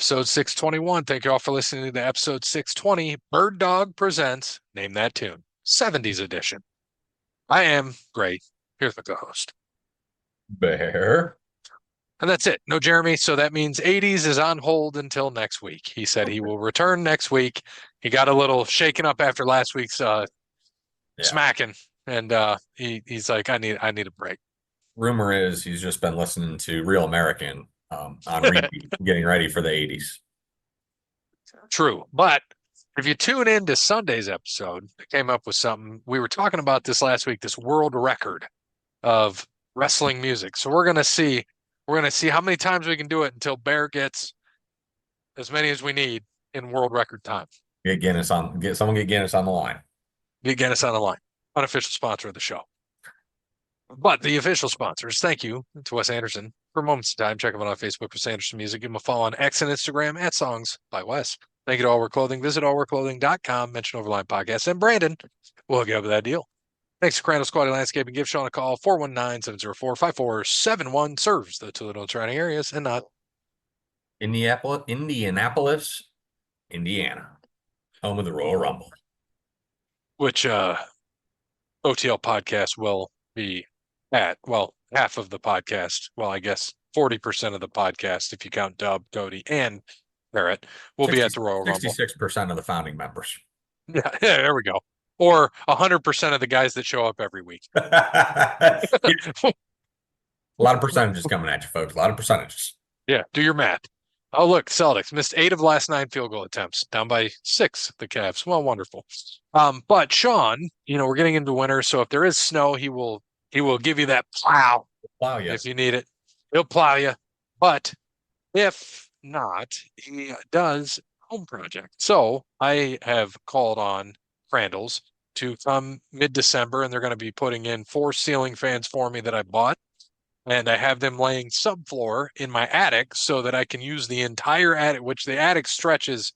Episode 621. Thank you all for listening to episode 620. Bird Dog presents Name That Tune, 70s edition. I am Gray. Here's my co-host. Bear. And that's it. No Jeremy. So that means 80s is on hold until next week. He said he will return next week. He got a little shaken up after last week's smacking. And he's like, I need a break. Rumor is he's just been listening to Real American on repeat, getting ready for the 80s. True. But if you tune in to Sunday's episode, I came up with something. We were talking about this last week, this world record of wrestling music. So we're gonna see how many times we can do it until Bear gets as many as we need in world record time. Get Guinness on the line. Get Guinness on the line. Unofficial sponsor of the show. But the official sponsors, thank you to Wes Anderson. For moments of time, check him out on Facebook for Wes Anderson Music. Give him a follow on X and Instagram at Songs by Wes. Thank you to All Wear Clothing. Visit allwearclothing.com. Mention Overline Podcast. And Brandon will hook you up with that deal. Thanks to Crandall's Quality Landscaping. Give Sean a call, 419-704-5471. Serves the Toledo and surrounding areas and not Indianapolis, Indiana. Home of the Royal Rumble. Which OTL podcast will be at. Well, half of the podcast. Well, I guess 40% of the podcast, if you count Dub, Cody, and Barrett, will be at the Royal Rumble. 66% of the founding members. Yeah, there we go. Or 100% of the guys that show up every week. A lot of percentages coming at you, folks. A lot of percentages. Yeah, do your math. Oh, look, Celtics missed 8 of last 9 field goal attempts, down by 6, the Cavs. Well, wonderful. But Sean, we're getting into winter, so if there is snow, he will give you that plow. Plow you. If you need it. He'll plow you. But if not, he does home project. So I have called on Crandall's to come mid-December, and they're going to be putting in 4 ceiling fans for me that I bought. And I have them laying subfloor in my attic so that I can use the entire attic, which the attic stretches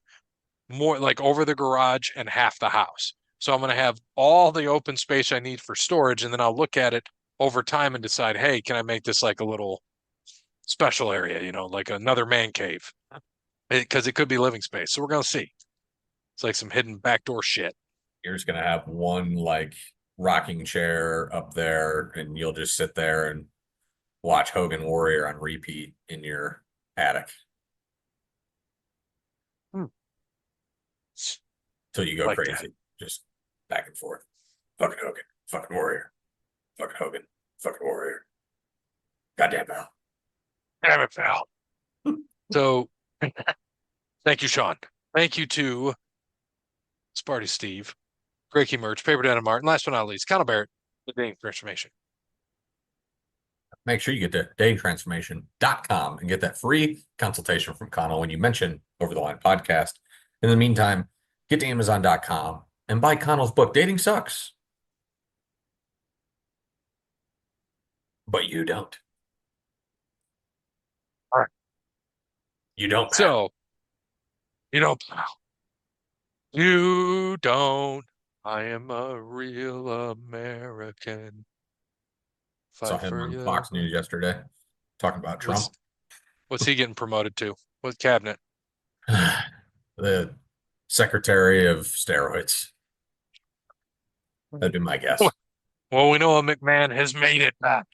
more like over the garage and half the house. So I'm going to have all the open space I need for storage, and then I'll look at it over time and decide, hey, can I make this like a little special area, like another man cave? Because it could be living space. So we're going to see. It's like some hidden backdoor shit. You're just going to have one like rocking chair up there, and you'll just sit there and watch Hogan Warrior on repeat in your attic. Till you go like crazy. That. Just back and forth. Fucking Hogan. Fucking Warrior. Fucking Hogan. Fucking Warrior. Goddamn pal. Damn it, pal. So, thank you, Sean. Thank you to Sparty Steve, Greaky Merch, Paper Denim Martin, last but not least, Connell Barrett, the Dating Transformation. Make sure you get to datingtransformation.com and get that free consultation from Connell when you mention Over the Line Podcast. In the meantime, get to Amazon.com and buy Connell's book, Dating Sucks. But you don't. All right. You don't. Pal. So, you don't. You don't. I am a real American. Saw him on Fox News yesterday talking about Trump. What's he getting promoted to? What cabinet? The Secretary of Steroids. That'd be my guess. Well, we know a McMahon has made it back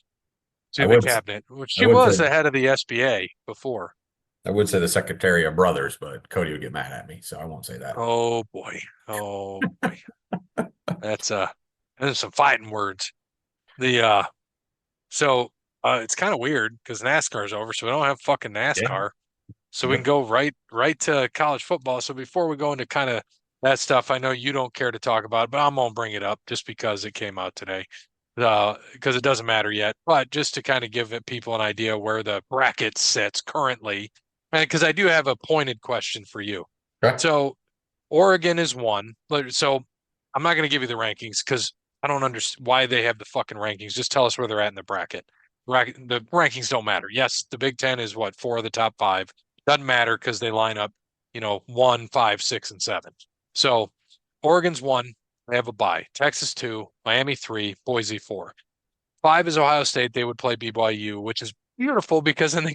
to the cabinet, which she was the head of the SBA before. I would say the Secretary of Brothers, but Cody would get mad at me, so I won't say that. Oh boy. That's some fighting words. So it's kind of weird because NASCAR is over, so we don't have fucking NASCAR. Yeah. So we can go right to college football. So before we go into kind of that stuff, I know you don't care to talk about it, but I'm going to bring it up just because it came out today. Because it doesn't matter yet. But just to kind of give people an idea where the bracket sits currently, and because I do have a pointed question for you. Okay. So Oregon is 1. So I'm not going to give you the rankings because I don't understand why they have the fucking rankings. Just tell us where they're at in the bracket. The rankings don't matter. Yes, the Big Ten is 4 of the top 5. Doesn't matter because they line up, 1, 5, 6, and 7. So Oregon's 1. They have a bye. Texas 2, Miami 3, Boise 4. 5 is Ohio State. They would play BYU, which is beautiful because then they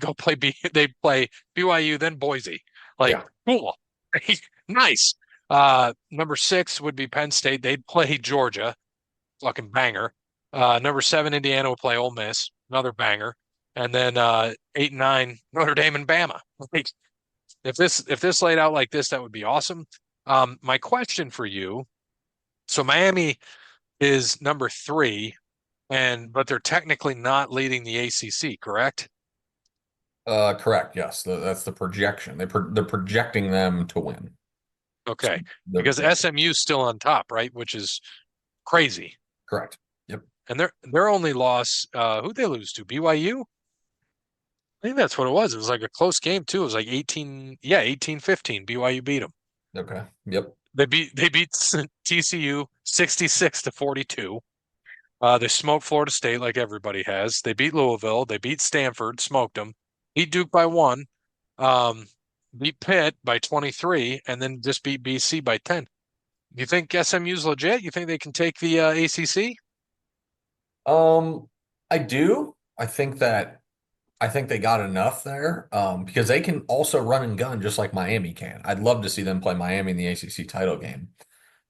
play BYU, then Boise. Like, Yeah. cool. Nice. Number six would be Penn State. They'd play Georgia. Fucking banger. Number seven, Indiana will play Ole Miss. Another banger. And then eight and nine, Notre Dame and Bama. Like, if this laid out like this, that would be awesome. My question for you, so Miami is number three, but they're technically not leading the ACC, correct? Correct. Yes, that's the projection. They're projecting them to win. So Okay, the because yeah, SMU's still on top, right? Which is crazy. correct. Yep. And their only loss, who'd they lose to? BYU? I think that's what it was. It was like a close game too. It was like 18, yeah, 18-15. BYU beat them. Okay. Yep. They beat TCU 66-42. They smoked Florida State like everybody has. They beat Louisville. They beat Stanford, smoked them. Beat Duke by one. Um, Beat Pitt by 23, and then just beat BC by 10. You think SMU's legit? You think they can take the ACC? Um, I do. I think they got enough there. Because they can also run and gun just like Miami can. I'd love to see them play Miami in the ACC title game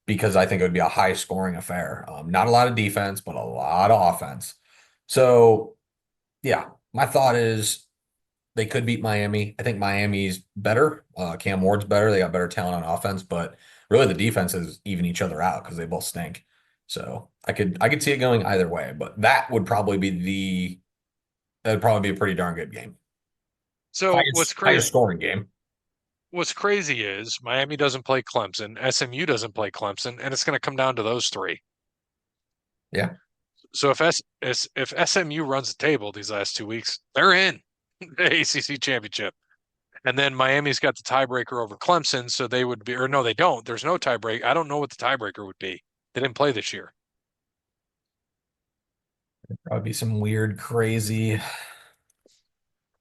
because I think it would be a high scoring affair. Not a lot of defense, but a lot of offense. So yeah, my thought is they could beat Miami. I think Miami's better. Cam Ward's better. They got better talent on offense, but really the defenses even each other out because they both stink. So I could see it going either way, but that'd probably be a pretty darn good game. So Highest scoring game. what's crazy is Miami doesn't play Clemson, SMU doesn't play Clemson, and it's going to come down to those three. Yeah. So if SMU runs the table these last 2 weeks, they're in the ACC championship. And then Miami's got the tiebreaker over Clemson, so they would be, or no, they don't. There's no tiebreak. I don't know what the tiebreaker would be. They didn't play this year Probably be some weird, crazy.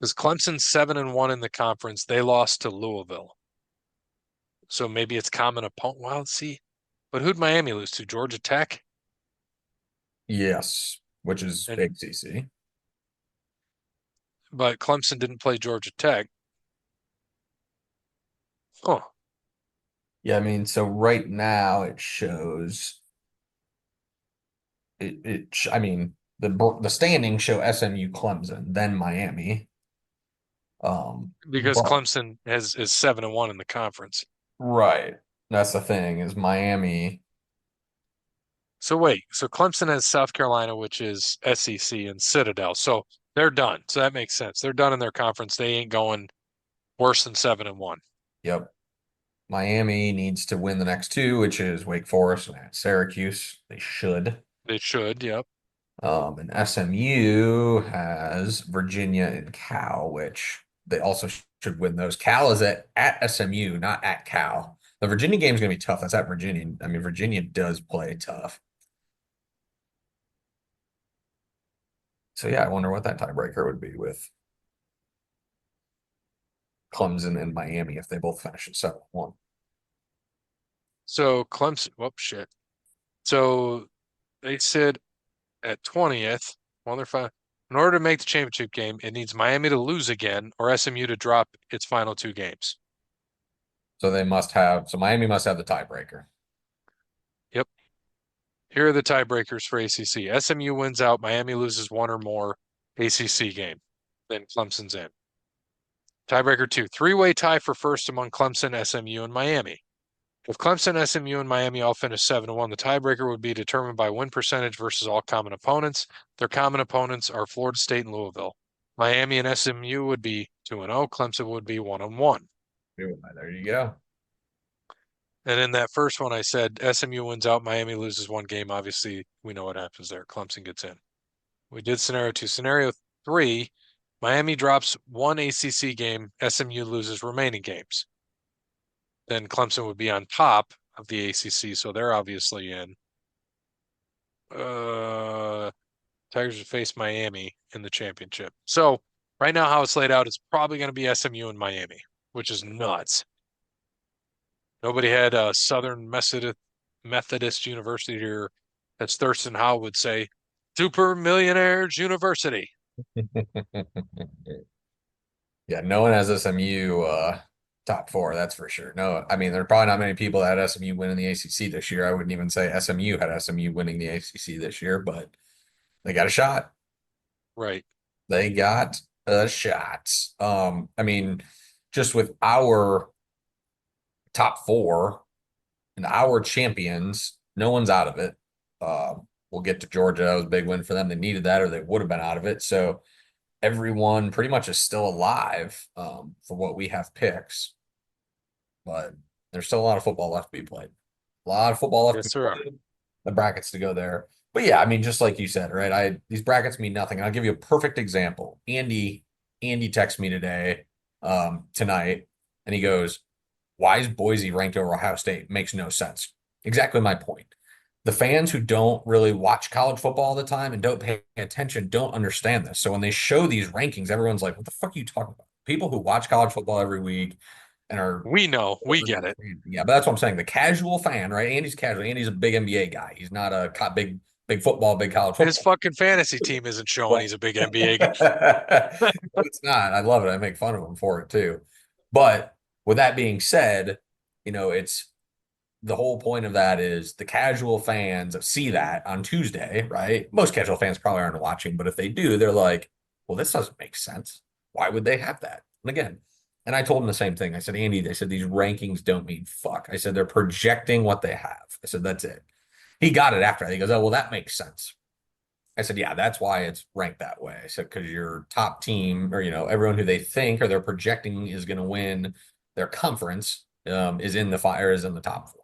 because Clemson's 7-1 in the conference. They lost to Louisville, so maybe it's common opponent. Well, let's see. But who'd Miami lose to? Georgia Tech, Yes, which is and ACC. but Clemson didn't play Georgia Tech. Oh, Yeah, I mean, so right now it shows I mean, the standings show SMU Clemson, then Miami. because But Clemson is 7-1 in the conference. right. That's the thing is Miami. So wait, so Clemson has South Carolina, which is SEC, and Citadel. So they're done. So that makes sense. They're done in their conference. They ain't going worse than 7-1. Yep. Miami needs to win the next two, which is Wake Forest and Syracuse. They should. They should, yep. And SMU has Virginia and Cal, which they also should win those. Cal is at SMU, not at Cal. The Virginia game is going to be tough. That's at Virginia. I mean, Virginia does play tough. So yeah, I wonder what that tiebreaker would be with Clemson and Miami if they both finish at 7-1. So Clemson, whoop, shit. So they sit at 20th. Well, they're fine. In order to make the championship game, it needs Miami to lose again or SMU to drop its final two games. So Miami must have the tiebreaker. Yep. Here are the tiebreakers for ACC. SMU wins out, Miami loses one or more ACC game. Then Clemson's in. Tiebreaker two, three-way tie for first among Clemson, SMU, and Miami. If Clemson, SMU, and Miami all finish 7-1, the tiebreaker would be determined by win percentage versus all common opponents. Their common opponents are Florida State and Louisville. Miami and SMU would be 2-0. Clemson would be 1-1. There you go. And in that first one, I said SMU wins out, Miami loses one game. Obviously, we know what happens there. Clemson gets in. We did scenario two. Scenario three, Miami drops one ACC game, SMU loses remaining games. Then Clemson would be on top of the ACC, so they're obviously in. Tigers would face Miami in the championship. So right now, how it's laid out, it's probably going to be SMU and Miami, which is nuts. Nobody had a Southern Methodist University here, as Thurston Howe would say, Super Millionaires University. Yeah, no one has SMU Top four, that's for sure. No, I mean, there are probably not many people that had SMU winning the ACC this year. I wouldn't even say SMU had SMU winning the ACC this year, but they got a shot. Right. They got a shot. I mean, just with our top four and our champions, no one's out of it. We'll get to Georgia. That was a big win for them. They needed that, or they would have been out of it. So everyone pretty much is still alive for what we have picks, but there's still a lot of football left to be played. A lot of football left to Yes, be there are. played. The brackets to go there. But yeah, I mean, just like you said, right? These brackets mean nothing. I'll give you a perfect example. Andy texted me today, tonight, and he goes, "Why is Boise ranked over Ohio State? Makes no sense." Exactly my point. The fans who don't really watch college football all the time and don't pay attention don't understand this. So when they show these rankings, everyone's like, "What the fuck are you talking about?" People who watch college football every week and are We know. We get it. yeah, but that's what I'm saying. The casual fan, right? Andy's casual. Andy's a big NBA guy. He's not a big football, big college His football. fucking fantasy team isn't showing But he's a big NBA guy. it's not. I love it. I make fun of him for it too. But with that being said, it's the whole point of that is the casual fans see that on Tuesday, right? Most casual fans probably aren't watching, but if they do, they're like, well, this doesn't make sense. Why would they have that? And again, and I told him the same thing. I said, Andy, they said these rankings don't mean fuck. I said they're projecting what they have. I said, that's it. He got it after that. He goes, oh, well, that makes sense. I said, yeah, that's why it's ranked that way. I said, because your top team or, everyone who they think or they're projecting is going to win their conference is in the fire, is in the top four.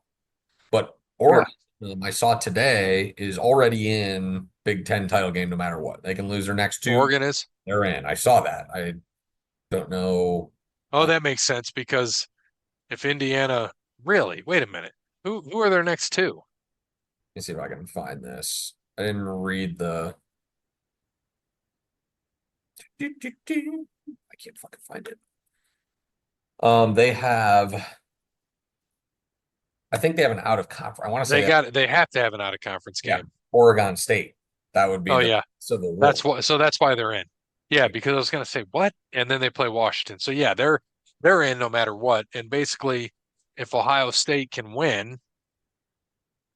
But Yeah. Oregon, I saw today, is already in Big Ten title game no matter what. They can lose their next two, Oregon is. they're in. I saw that. I don't know. Oh, that makes sense because if Indiana really, wait a minute. Who are their next two? Let me see if I can find this. I didn't read the. I can't fucking find it. They have. I think they have an out of conference. I want to say They have to have an out of conference yeah, game. Oregon State. That would be Oh the yeah. Civil War. That's why they're in. Yeah, because I was gonna say what? And then they play Washington. So yeah, they're in no matter what. And basically, if Ohio State can win,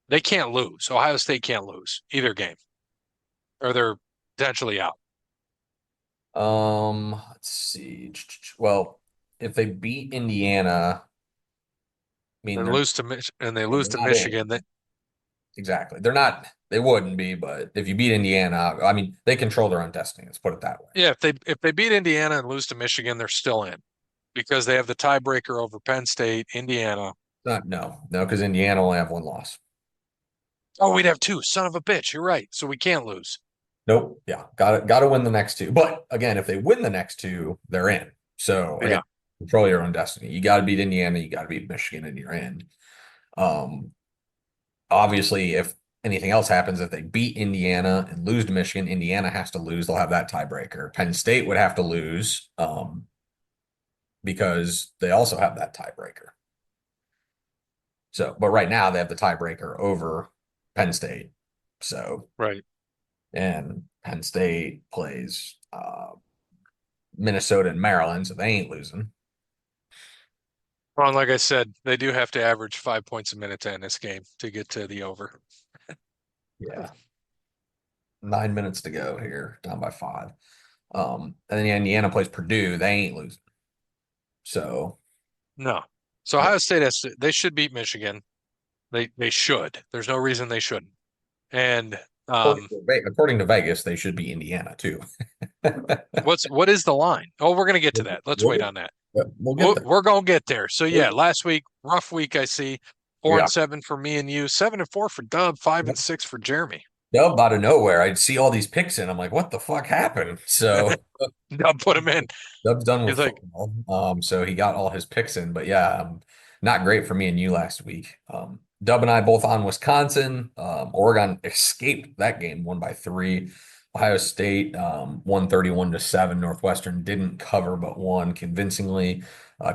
they can't lose. Ohio State can't lose either game, or they're potentially out. Let's see. Well, if they beat Indiana, I mean And they they're lose to not in. Michigan. Exactly. They're not, they wouldn't be, but if you beat Indiana, I mean, they control their own destiny. Let's put it that way. Yeah, if they beat Indiana and lose to Michigan, they're still in because they have the tiebreaker over Penn State, Indiana. Not, no, because Indiana only have one loss. Oh, we'd have two. Son of a bitch. You're right. So we can't lose. Nope. Yeah. Got to win the next two. But again, if they win the next two, they're in. So again, Yeah. control your own destiny. You got to beat Indiana, you got to beat Michigan, and you're in. Um, Obviously, if anything else happens, if they beat Indiana and lose to Michigan, Indiana has to lose. They'll have that tiebreaker. Penn State would have to lose because they also have that tiebreaker. So, but right now they have the tiebreaker over Penn State. So, Right. and Penn State plays Minnesota and Maryland, so they ain't losing. Well, and like I said, they do have to average 5 points a minute to end this game to get to the over. Yeah. 9 minutes to go here, down by 5. And then Indiana plays Purdue. They ain't losing. So, No. So yeah. Ohio State they should beat Michigan. They should. There's no reason they shouldn't. And According to Vegas, they should be Indiana too. what is the line? Oh, we're gonna get to that. Let's We'll wait get, on that. we'll get there. We're gonna get there. So yeah, last week, rough week I see. Four Yeah. and seven for me and you, 7-4 for Dub, 5-6 for Jeremy. Dub out of nowhere, I'd see all these picks in. I'm like, what the fuck happened? So Dub put him in. Dub's done with He's like, football. So he got all his picks in. But yeah, not great for me and you last week. Dub and I both on Wisconsin. Oregon escaped that game, won by 3. Ohio State 131-7. Northwestern didn't cover but won convincingly.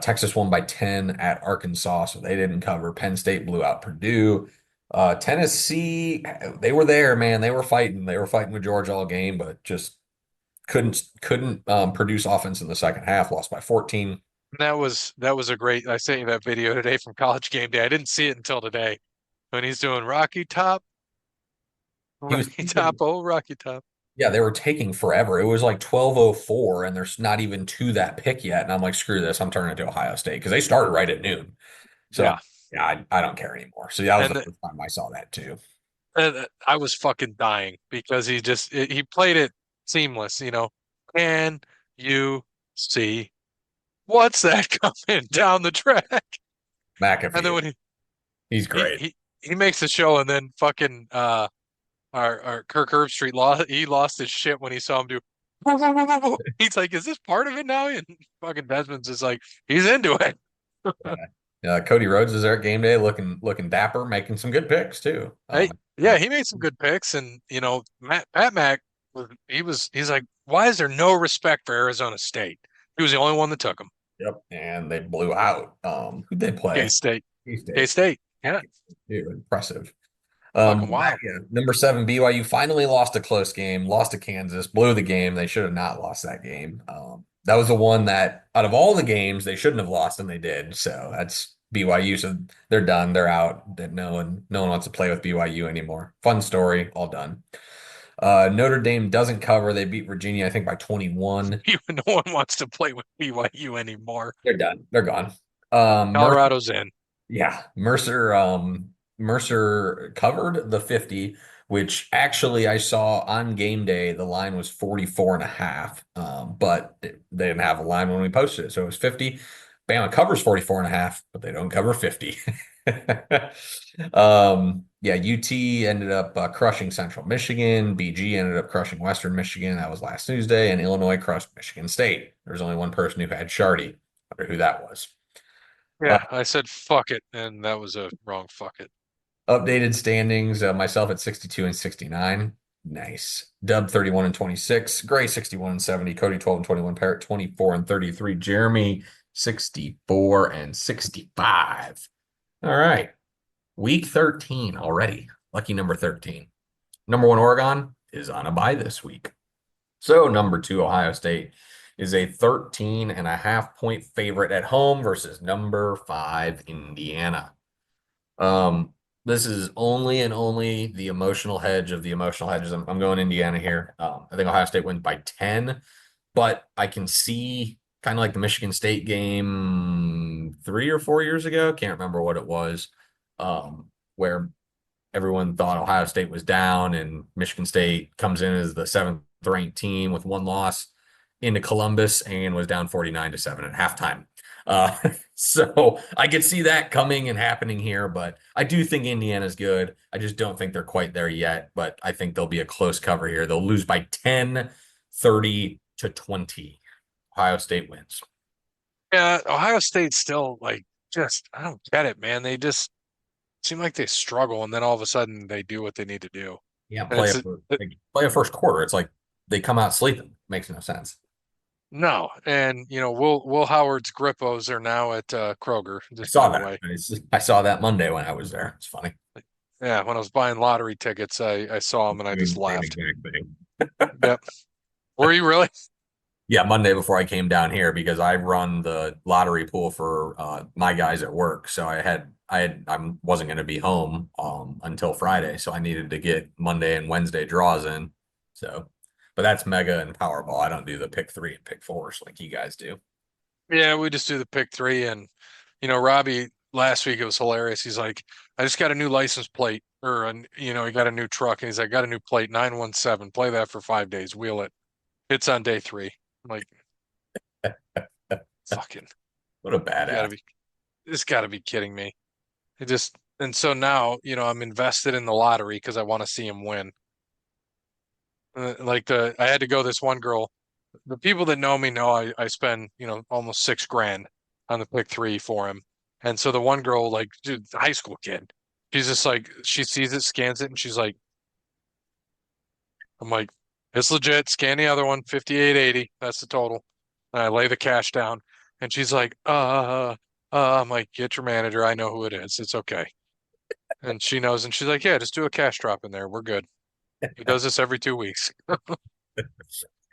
Texas won by 10 at Arkansas, so they didn't cover. Penn State blew out Purdue. Tennessee, they were there, man. They were fighting. They were fighting with Georgia all game, but just couldn't produce offense in the second half. Lost by 14. That was a great. I sent you that video today from College Game Day. I didn't see it until today when he's doing Rocky Top, He was Rocky Top, taking, oh Rocky Top. yeah, they were taking forever. It was like 12:04 and there's not even to that pick yet. And I'm like, screw this. I'm turning to Ohio State because they started right at noon. So Yeah, yeah, I don't care anymore. So that was the and first time I saw that too. I was fucking dying because he played it seamless. Can you see what's that coming down the track? And then McAfee, when he he's he great. he, he makes the show, and then fucking our Kirk Herbstreit lost his shit when he saw him do. He's like, "Is this part of it now?" And fucking Desmond's just like, he's into it. Cody Rhodes is there at game day, looking dapper, making some good picks too. Hey, yeah, he made some good picks, and Pat Mack he's like, why is there no respect for Arizona State? He was the only one that took him. Yep, and they blew out. Who'd they K play? State, K K-State. State, yeah, Dude, impressive. fucking wild. Yeah, number seven, BYU finally lost a close game, lost to Kansas, blew the game. They should have not lost that game. That was the one that out of all the games they shouldn't have lost, and they did. So that's BYU. So they're done. They're out. That no one wants to play with BYU anymore. Fun story, all done. Notre Dame doesn't cover. They beat Virginia, I think, by 21. Even no one wants to play with BYU anymore. They're done. They're gone. Mercer, Colorado's in. yeah, Mercer covered the 50, which actually I saw on game day, the line was 44 and a half. But they didn't have a line when we posted it. So it was 50. Bama covers 44 and a half, but they don't cover 50. Yeah, UT ended up crushing Central Michigan. BG ended up crushing Western Michigan. That was last Tuesday. And Illinois crushed Michigan State. There's only one person who had Shardy. I wonder who that was. Uh, Yeah, I said fuck it, and that was a wrong fuck it. Updated standings, myself at 62 and 69. Nice. Dub 31 and 26. Gray 61 and 70. Cody 12 and 21. Parrot 24 and 33. Jeremy 64 and 65. All right. Week 13 already. Lucky number 13. Number one, Oregon is on a bye this week. So number two, Ohio State is a 13 and a half point favorite at home versus number five, Indiana. Um, this is only and only the emotional hedge of the emotional hedges. I'm going Indiana here. I think Ohio State wins by 10, but I can see kind of like the Michigan State game 3 or 4 years ago. Can't remember what it was, where everyone thought Ohio State was down and Michigan State comes in as the seventh ranked team with one loss into Columbus and was down 49-7 at halftime. Uh, so I could see that coming and happening here, but I do think Indiana's good. I just don't think they're quite there yet, but I think they'll be a close cover here. They'll lose by 10, 30-20. Ohio State wins. Yeah, Ohio State's still like just I don't get it, man. They just seem like they struggle, and then all of a sudden they do what they need to do. Yeah, And it's play a first quarter. It's like they come out sleeping. Makes no sense. no, and Will Howard's Grippos are now at Kroger. I Just by saw the that. way, I saw that Monday when I was there. It's funny. yeah, when I was buying lottery tickets, I saw them and I just Doing the same laughed. exact thing. Yep. Were you really? Yeah, Monday before I came down here because I run the lottery pool for my guys at work. So I wasn't going to be home until Friday, so I needed to get Monday and Wednesday draws in. So, but that's Mega and Powerball. I don't do the pick three and pick fours like you guys do. Yeah, we just do the pick three, and Robbie last week it was hilarious. He's like, I just got a new license plate, or he got a new truck, and he's like, got a new plate 917. Play that for 5 days, wheel it. It's on day three. I'm like, fucking, What a you gotta badass. be, this gotta be kidding me. It just, and so now, I'm invested in the lottery because I want to see him win. I had to go this one girl. The people that know me know I spend, almost 6 grand on the pick three for him. And so the one girl, like, dude, high school kid, she's just like, she sees it, scans it, and she's like, I'm like, it's legit. Scan the other one, 58.80. That's the total. And I lay the cash down, and she's like, I'm like, get your manager. I know who it is. It's okay. And she knows, and she's like, yeah, just do a cash drop in there. We're good. He does this every 2 weeks.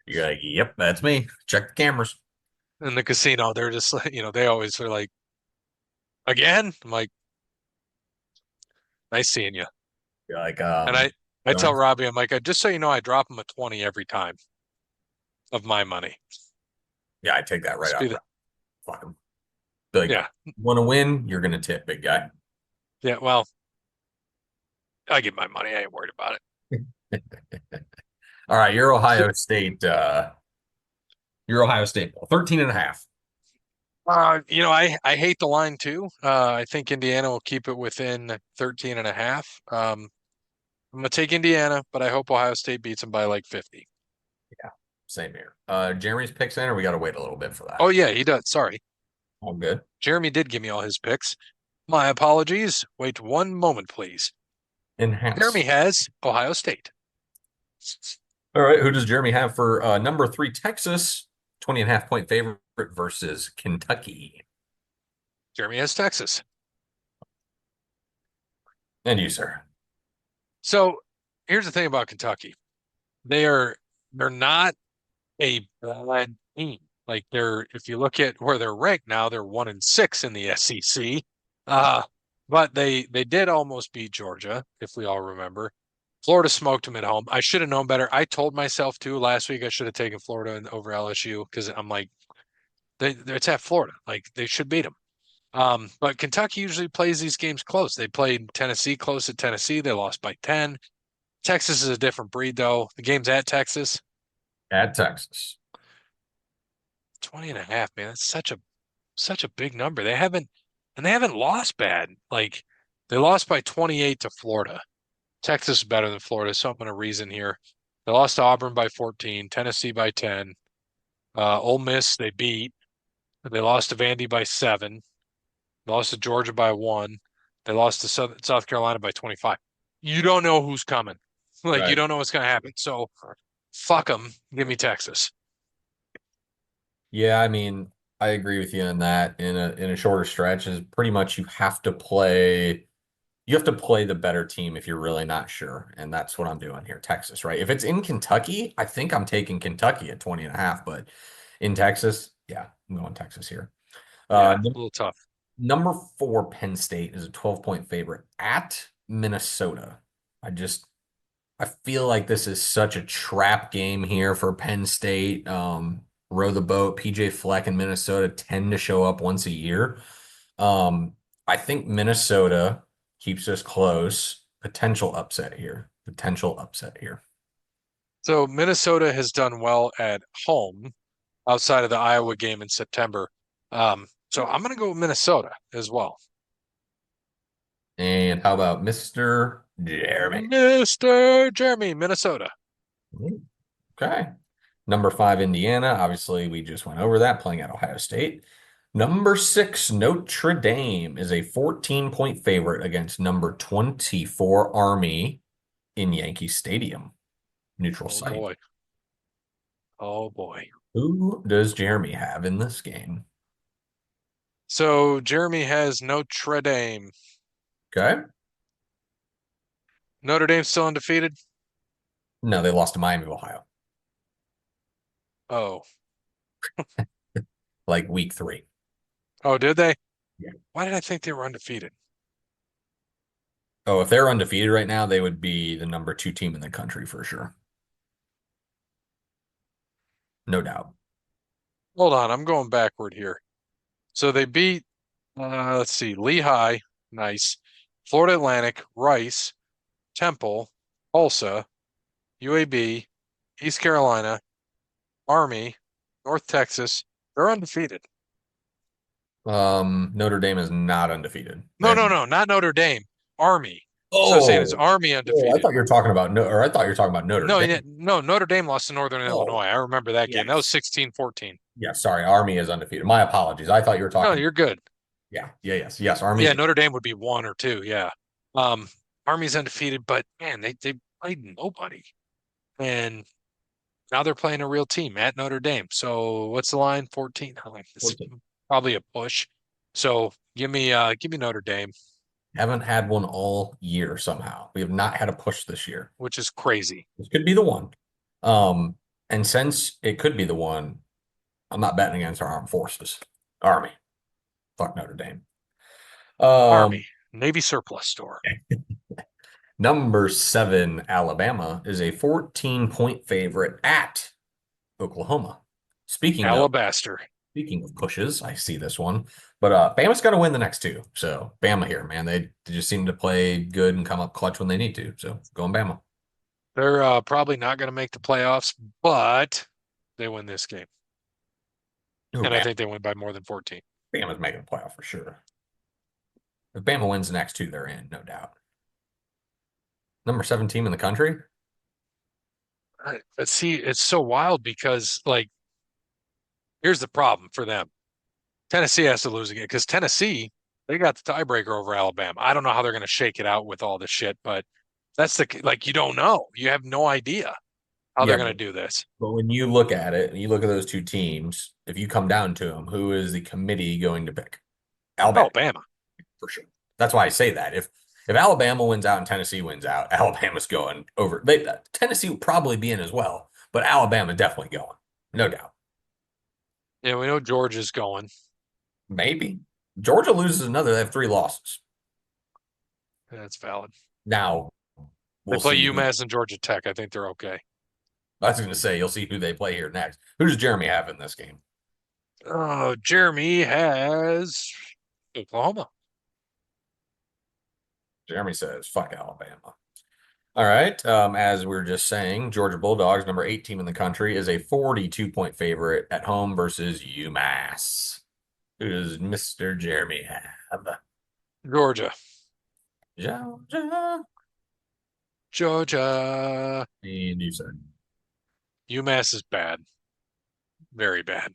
You're like, yep, that's me. Check the cameras. in the casino. They're just like, they always are like, again? I'm like, nice seeing you. You're like, And I tell don't- Robbie, I'm like, just so you know, I drop him a 20 every time of my money. yeah, I take that right Just out. be the, Fuck him. Like, yeah, want to win? You're gonna tip, big guy. yeah. Well, I get my money. I ain't worried about it. All right, your So, Ohio State, your Ohio State ball, 13 and a half. I hate the line too. I think Indiana will keep it within 13 and a half. I'm gonna take Indiana, but I hope Ohio State beats them by like 50. Yeah, same here. Jeremy's picks in, or we got to wait a little bit for Oh that. yeah, he does. Sorry. All good. Jeremy did give me all his picks. My apologies. Wait one moment, please. Jeremy Enhance. has Ohio State. All right, who does Jeremy have for number three, Texas, 20 and a half point favorite versus Kentucky? Jeremy has Texas. And you, sir. So here's the thing about Kentucky. They are they're not a bad team. Like if you look at where they're ranked now, they're 1-6 in the SEC. Uh, but they did almost beat Georgia, if we all remember. Florida smoked them at home. I should have known better. I told myself too last week I should have taken Florida over LSU because I'm like, it's at Florida. Like they should beat them. But Kentucky usually plays these games close. They played Tennessee close at Tennessee. They lost by 10. Texas is a different breed, though. The game's at Texas. At Texas. 20 and a half, man. That's such a big number. They haven't lost bad. Like they lost by 28 to Florida. Texas is better than Florida, so I'm going to reason here. They lost to Auburn by 14, Tennessee by 10. Ole Miss they beat. They lost to Vandy by 7. They lost to Georgia by 1. They lost to South Carolina by 25. You don't know who's coming. Like you Right. don't know what's going to happen. So fuck them. Give me Texas. Yeah, I mean, I agree with you on that. In a shorter stretch, is pretty much you have to play the better team if you're really not sure. And that's what I'm doing here. Texas, right? If it's in Kentucky, I think I'm taking Kentucky at 20 and a half, but in Texas, yeah, I'm going Texas here. Yeah, Num- a little tough. Number four, Penn State is a 12-point favorite at Minnesota. I feel like this is such a trap game here for Penn State. Row the boat. PJ Fleck in Minnesota tend to show up once a year. Um, I think Minnesota keeps us close. Potential upset here. Potential upset here. So Minnesota has done well at home outside of the Iowa game in September. So I'm going to go with Minnesota as well. And how about Mr. Jeremy? Mr. Jeremy, Minnesota. Okay. Number five, Indiana. Obviously, we just went over that playing at Ohio State. Number six, Notre Dame is a 14-point favorite against number 24 Army in Yankee Stadium, neutral Oh site. boy. Oh boy. Who does Jeremy have in this game? So Jeremy has Notre Dame. Okay. Notre Dame still undefeated? No, they lost to Miami of Ohio, Oh. like week three. Oh, did they? Yeah. Why did I think they were undefeated? Oh, if they're undefeated right now, they would be the number two team in the country for sure. No doubt. Hold on, I'm going backward here. So they beat let's see, Lehigh, nice. Florida Atlantic, Rice, Temple, Tulsa, UAB, East Carolina, Army, North Texas. They're undefeated. Notre Dame is not undefeated. No, no, no, not Notre Dame. Army. So I'm saying it's Oh, Army oh, I undefeated. thought you were talking about no, or I thought you were talking about Notre No, Dame. no, Notre Dame lost to Northern Oh, Illinois. I remember that game. That was yes. 16-14. Yeah, sorry. Army is undefeated. My apologies. I thought you were No, talking. you're good. Yeah, yeah, yes, yes. Army. Yeah, Notre Dame would be 1 or 2. Yeah. Um, Army's undefeated, but man, they played nobody. And now they're playing a real team at Notre Dame. So what's the line? 14. I like this. 14. Probably a push. So give me Notre Dame, Haven't had one all year somehow. We have not had a push this year. which is crazy. This could be the one. And since it could be the one, I'm not betting against our armed forces. Army. Fuck Notre Dame. Army, Um, Navy surplus store. Number 7, Alabama is a 14-point favorite at Oklahoma. Speaking of Alabaster. speaking of pushes, I see this one, but Bama's got to win the next two. So Bama here, man. They just seem to play good and come up clutch when they need to. So going Bama. They're probably not going to make the playoffs, but they win this game. Ooh, And I Bama. think they win by more than 14. Bama's making the playoff for sure. If Bama wins the next two, they're in, no doubt. Number 7 team in the country. But see, it's so wild because, like, here's the problem for them. Tennessee has to lose again because Tennessee, they got the tiebreaker over Alabama. I don't know how they're going to shake it out with all this shit, but that's like, you don't know. You have no idea how they're Yeah, going to do this. but when you look at it and you look at those two teams, if you come down to them, who is the committee going to pick? Alabama, Alabama. for sure. That's why I say that. If Alabama wins out and Tennessee wins out, Alabama's going over. Tennessee will probably be in as well, but Alabama definitely going, no doubt. Yeah, we know Georgia's going. Maybe Georgia loses another. They have 3 losses. That's valid. Now They we'll play see. UMass and Georgia Tech. I think they're okay. I was going to say you'll see who they play here next. Who does Jeremy have in this game? Oh, Jeremy has Oklahoma. Jeremy says, "Fuck Alabama." All right. As we were just saying, Georgia Bulldogs, number 8 team in the country, is a 42-point favorite at home versus UMass. Who does Mr. Jeremy have? Georgia. Georgia. Georgia. And you said, UMass is bad. Very bad.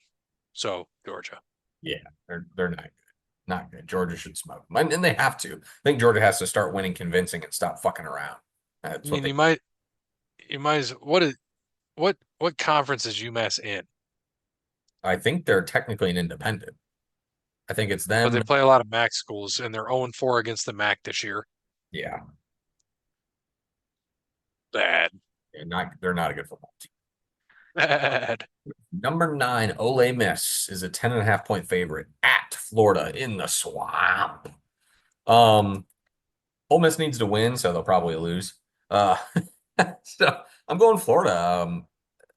So, Georgia. yeah, they're not good. Not good. Georgia should smoke them. And they have to. I think Georgia has to start winning convincing and stop fucking around. I That's what mean, they you might as what conference is UMass in? I think they're technically an independent. I think it's But they them. play a lot of MAC schools and they're 0-4 against the MAC this year. Yeah. Bad. They're not a good football team. Bad. Number 9, Ole Miss is a 10.5-point favorite at Florida in the swamp. Um, Ole Miss needs to win, so they'll probably lose. Uh, so I'm going Florida.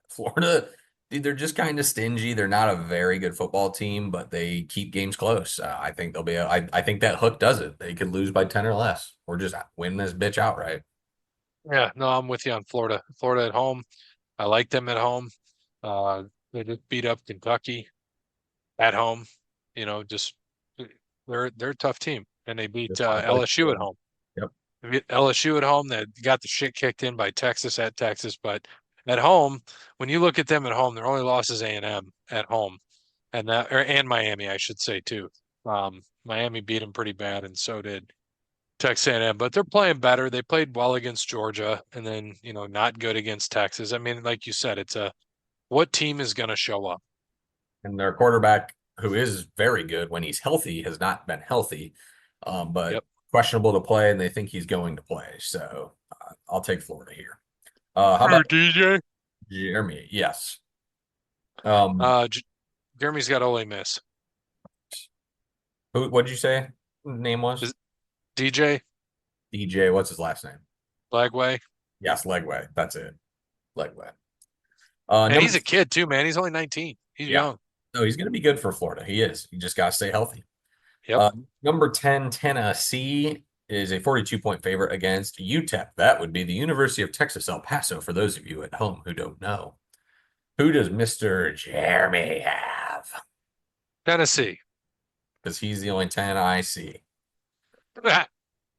Florida, dude, they're just kind of stingy. They're not a very good football team, but they keep games close. I think they'll be. I think that hook does it. They could lose by 10 or less, or just win this bitch outright. Yeah, no, I'm with you on Florida. Florida at home. I like them at home. Uh, they just beat up Kentucky at home. You know, just they're a tough team, and they beat Just like LSU at home. yep. They beat LSU at home. That got the shit kicked in by Texas at Texas, but at home, when you look at them at home, their only loss is A&M at home, and Miami, I should say too. Miami beat them pretty bad, and so did Texas A&M, but they're playing better. They played well against Georgia, and then not good against Texas. I mean, like you said, it's a what team is going to show up? And their quarterback, who is very good when he's healthy, has not been healthy, but Yep. questionable to play, and they think he's going to play. So I'll take Florida here. How Hey, about DJ. Jeremy? Yes. Um, Uh, J- Jeremy's got Ole Miss. what'd you say? Name was Is DJ DJ. What's his last name? Flagway? Yes, Legway. That's it. Legway. And Number he's a kid too, man. He's only 19. He's Yeah. young. No, he's going to be good for Florida. He is. He just got to stay healthy. Yep. Number 10, Tennessee is a 42-point favorite against UTEP. That would be the University of Texas El Paso for those of you at home who don't know. Who does Mr. Jeremy have? Tennessee. Because he's the only 10 I see.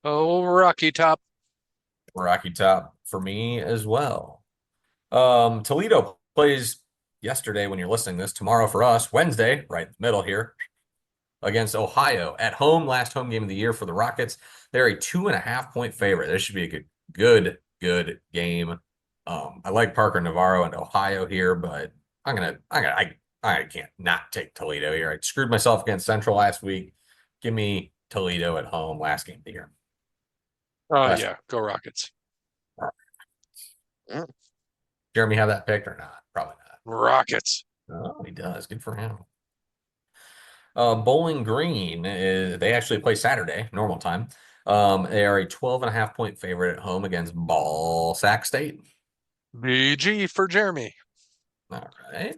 Oh, Rocky Top. Rocky Top for me as well. Toledo plays yesterday when you're listening to this, tomorrow for us, Wednesday, right in the middle here, against Ohio at home, last home game of the year for the Rockets. They're a 2.5-point favorite. This should be a good game. I like Parker Navarro and Ohio here, but I can't not take Toledo here. I screwed myself against Central last week. Give me Toledo at home, last game of the year. Oh Last, yeah, go Rockets. Jeremy have that picked or not? Probably not. Rockets. Oh, he does. Good for him. Bowling Green, they actually play Saturday, normal time. They are a 12.5 point favorite at home against Ball Sack State. BG for Jeremy. All right.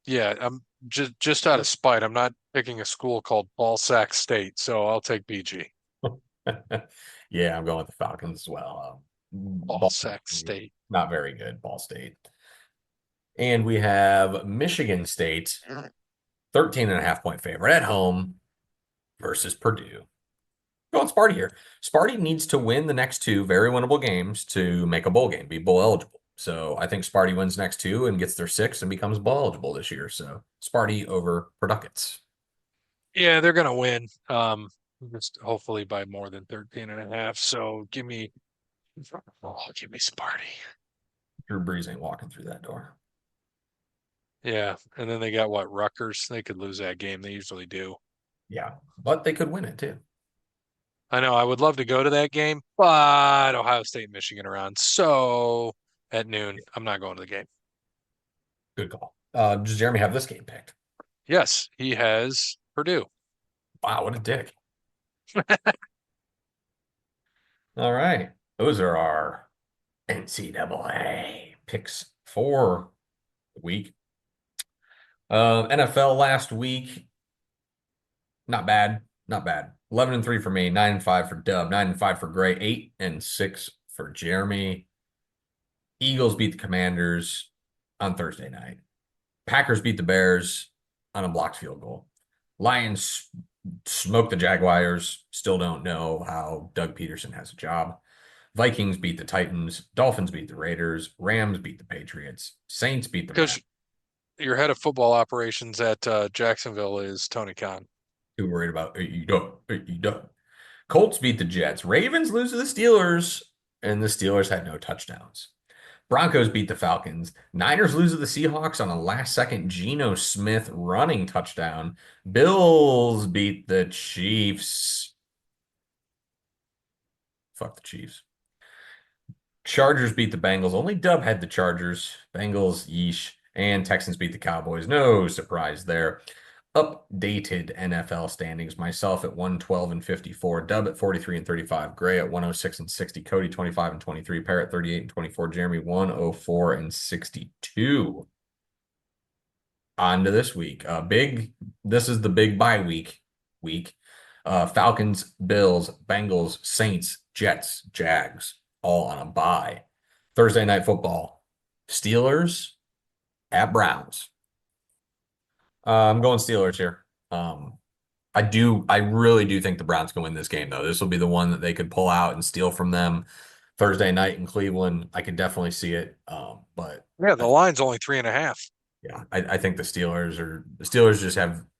Yeah, I'm just out of spite. I'm not picking a school called Ballsack State, so I'll take BG. Yeah, I'm going with the Falcons as well. Ball Ballsack State, State. not very good, Ball State. And we have Michigan State, 13.5 point favorite at home versus Purdue. Going Sparty here. Sparty needs to win the next two very winnable games to make a bowl game, be bowl eligible. So I think Sparty wins next two and gets their six and becomes bowl eligible this year. So Sparty over Pawtuckets. Yeah, they're gonna win. Just hopefully by more than 13 and a half. So give me Sparty. Drew Brees ain't walking through that door. Yeah, and then they got what, Rutgers? They could lose that game. They usually do. Yeah, but they could win it too. I know I would love to go to that game, but Ohio State, Michigan are on. So at noon, I'm not going to the game. Good call. Does Jeremy have this game picked? Yes, he has Purdue. Wow, what a dick. All right. Those are our NCAA picks for the week. NFL last week, not bad. Not bad. 11-3 for me, 9-5 for Dub, 9-5 for Gray, 8-6 for Jeremy. Eagles beat the Commanders on Thursday night. Packers beat the Bears on a blocked field goal. Lions smoked the Jaguars. Still don't know how Doug Peterson has a job. Vikings beat the Titans. Dolphins beat the Raiders. Rams beat the Patriots. Saints beat the Rams. Because your head of football operations at Jacksonville is Tony Khan. Too worried about you don't. You don't. Colts beat the Jets. Ravens lose to the Steelers, and the Steelers had no touchdowns. Broncos beat the Falcons. Niners lose to the Seahawks on a last second Geno Smith running touchdown. Bills beat the Chiefs. Fuck the Chiefs. Chargers beat the Bengals. Only Dub had the Chargers. Bengals, yeesh. And Texans beat the Cowboys. No surprise there. Updated NFL standings. Myself at 112-54. Dub at 43-35. Gray at 106-60. Cody 25-23. Parrot 38-24. Jeremy 104-62. On to this week. This is the big bye week. Falcons, Bills, Bengals, Saints, Jets, Jags, all on a bye. Thursday night football. Steelers at Browns. I'm going Steelers here. I really do think the Browns can win this game, though. This will be the one that they could pull out and steal from them Thursday night in Cleveland. I could definitely see it. But Yeah, the line's only 3.5. yeah, I think the Steelers just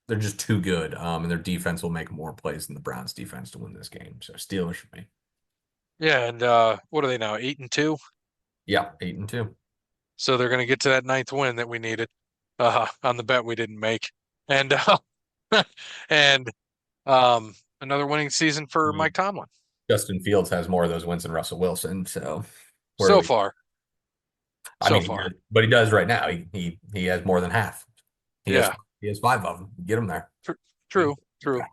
they're just too good. And their defense will make more plays than the Browns defense to win this game. So Steelers for me. Yeah, and what are they now? 8-2. Yeah, 8-2. So they're going to get to that ninth win that we needed on the bet we didn't make, and and another winning season for Mm. Mike Tomlin Justin Fields has more of those wins than Russell Wilson. So where do so we? far. I So mean, far, but he does right now. He has more than half. He has yeah, he has five of them. Get him there. tr true, true. Okay.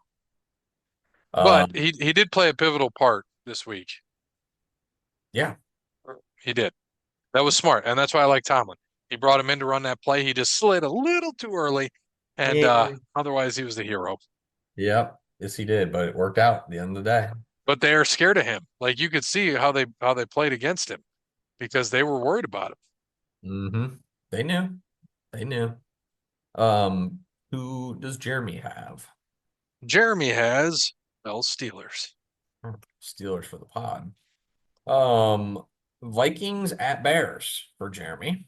But Um, he did play a pivotal part this week. yeah. He did. That was smart, and that's why I like Tomlin. He brought him in to run that play. He just slid a little too early, and Yeah. otherwise he was the hero. Yep. Yes, he did, but it worked out at the end of the day. But they are scared of him. Like you could see how they played against him because they were worried about him. Mm-hmm. They knew. They knew. Um, who does Jeremy have? Jeremy has Steelers. Steelers for the pod. Um, Vikings at Bears for Jeremy.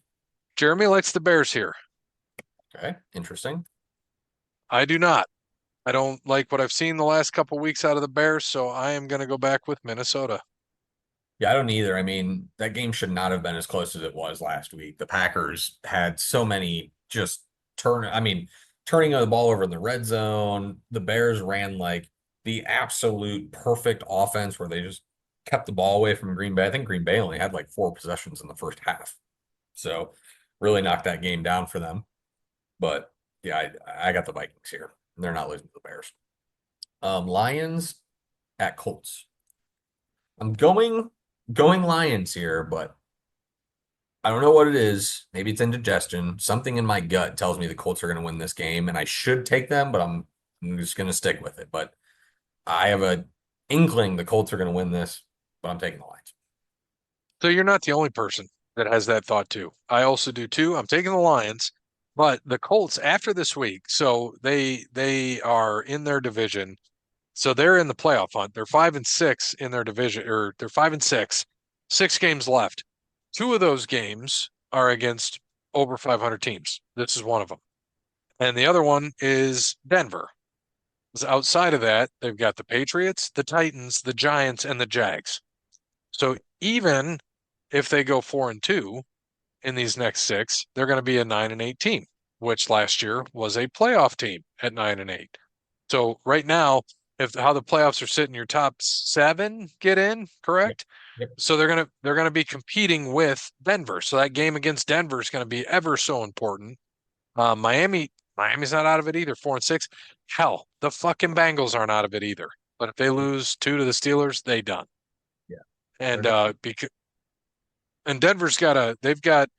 Jeremy likes the Bears here. Okay, interesting. I do not. I don't like what I've seen the last couple weeks out of the Bears, so I am going to go back with Minnesota. Yeah, I don't either. I mean, that game should not have been as close as it was last week. The Packers had so many just turning the ball over in the red zone. The Bears ran like the absolute perfect offense where they just kept the ball away from Green Bay. I think Green Bay only had like 4 possessions in the first half. So really knocked that game down for them. But yeah, I got the Vikings here. They're not losing to the Bears. Lions at Colts. I'm going Lions here, but I don't know what it is. Maybe it's indigestion. Something in my gut tells me the Colts are going to win this game, and I should take them, but I'm just going to stick with it. But I have a inkling the Colts are going to win this, but I'm taking the Lions. So you're not the only person that has that thought too. I also do too. I'm taking the Lions, but the Colts after this week, so they are in their division. So they're in the playoff hunt. They're 5-6 in their division, or they're 5-6, 6 games left. Two of those games are against over 500 teams. This is one of them. And the other one is Denver. So outside of that, they've got the Patriots, the Titans, the Giants, and the Jags. So even if they go 4-2 in these next six, they're going to be a 9-8 team, which last year was a playoff team at 9-8. So right now, if how the playoffs are sitting, your top seven get in, Yep. correct? Yep. So they're gonna be competing with Denver. So that game against Denver is going to be ever so important. Miami's not out of it either, 4-6. Hell, the fucking Bengals aren't out of it either. But if they lose two to the Steelers, they done. Yeah. They're And not. because and Denver's got a they've got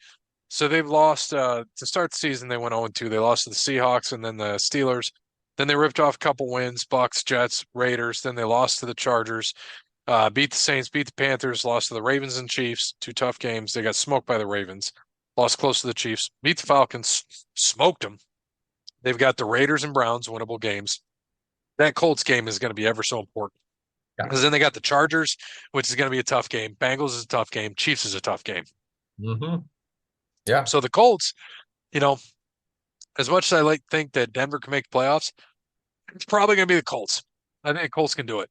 so they've lost to start the season. They went 0-2. They lost to the Seahawks and then the Steelers. Then they ripped off a couple wins: Bucks, Jets, Raiders. Then they lost to the Chargers, beat the Saints, beat the Panthers, lost to the Ravens and Chiefs. Two tough games. They got smoked by the Ravens. Lost close to the Chiefs. Beat the Falcons, smoked them. They've got the Raiders and Browns, winnable games. That Colts game is going to be ever so important Yeah. because then they got the Chargers, which is going to be a tough game. Bengals is a tough game. Chiefs is a tough game. Mm-hmm. Yeah. So the Colts, you know, as much as I think that Denver can make the playoffs, it's probably going to be the Colts. I think the Colts can do it.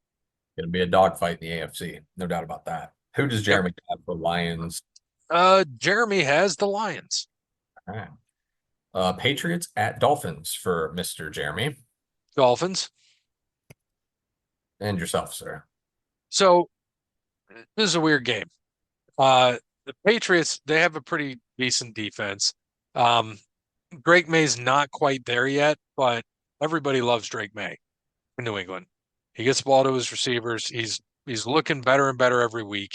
Going to be a dogfight in the AFC. No doubt about that. Who does Yep. Jeremy have for Lions? Jeremy has the Lions. All right. Patriots at Dolphins for Mr. Jeremy Dolphins. and yourself, sir. So this is a weird game. The Patriots, they have a pretty decent defense. Um, Drake May's not quite there yet, but everybody loves Drake May in New England. He gets the ball to his receivers. He's looking better and better every week.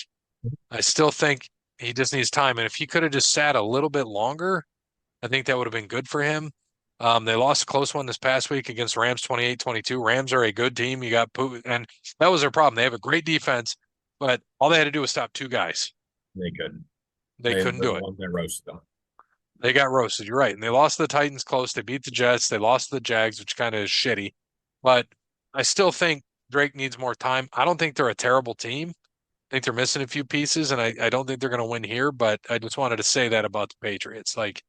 I still think he just needs time. And if he could have just sat a little bit longer, I think that would have been good for him. They lost a close one this past week against Rams 28-22. Rams are a good team. You got Putin, and that was their problem. They have a great defense, but all they had to do was stop two guys. They couldn't. They They're couldn't the do it. ones that roasted them. They got roasted. You're right. And they lost to the Titans close. They beat the Jets. They lost to the Jags, which kind of is shitty. But I still think Drake needs more time. I don't think they're a terrible team. I think they're missing a few pieces, and I don't think they're going to win here. But I just wanted to say that about the Patriots. Like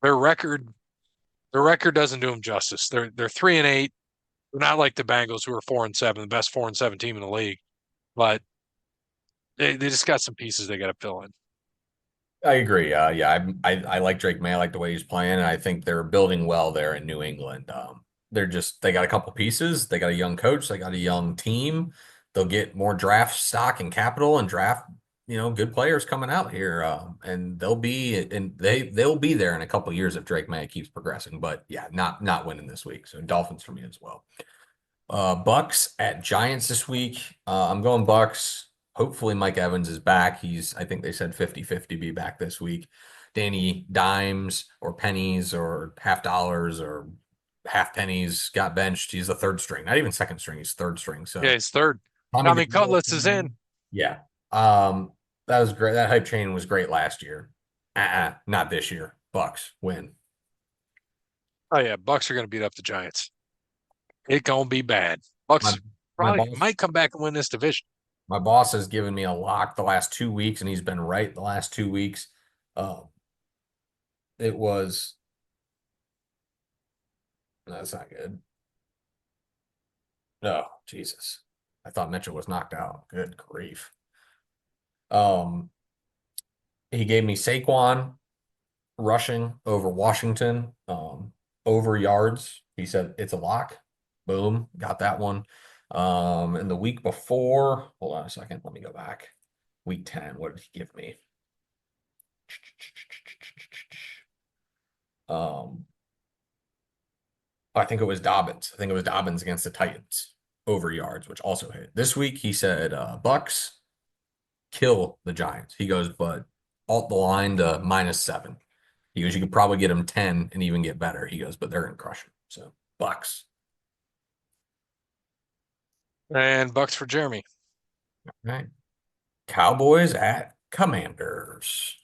their record, their record doesn't do them justice. They're 3-8. They're not like the Bengals, who are 4-7, the best 4-7 team in the league. But they just got some pieces they got to fill in. I agree. Yeah, I like Drake May. I like the way he's playing, and I think they're building well there in New England. They got a couple pieces. They got a young coach. They got a young team. They'll get more draft stock and capital and draft, good players coming out here. And they'll be there in a couple years if Drake May keeps progressing. But yeah, not winning this week. So Dolphins for me as well. Bucks at Giants this week. I'm going Bucks. Hopefully Mike Evans is back. I think they said 50-50 be back this week. Danny dimes or pennies or half dollars or half pennies got benched. He's the third string, not even second string. He's third string. Yeah, So he's third. Tommy Tommy DeVito, Cutlets is in. yeah. That was great. That hype train was great last year. Not this year. Bucks win. Oh yeah, Bucks are going to beat up the Giants. It gonna be bad. My Bucks my probably boss might come back and win this division. My boss has given me a lock the last 2 weeks, and he's been right the last 2 weeks. Um, it was that's not good. Oh, Jesus. I thought Mitchell was knocked out. Good grief. Um, he gave me Saquon rushing over Washington, over yards. He said it's a lock. Boom, got that one. And the week before, hold on a second, let me go back. Week 10, what did he give me? Um, I think it was Dobbins. I think it was Dobbins against the Titans over yards, which also hit. This week he said Bucks kill the Giants. He goes, but alt the line to -7. He goes, you could probably get him 10 and even get better. He goes, but they're gonna crush him. So Bucks. And Bucks for Jeremy. All right. Cowboys at Commanders.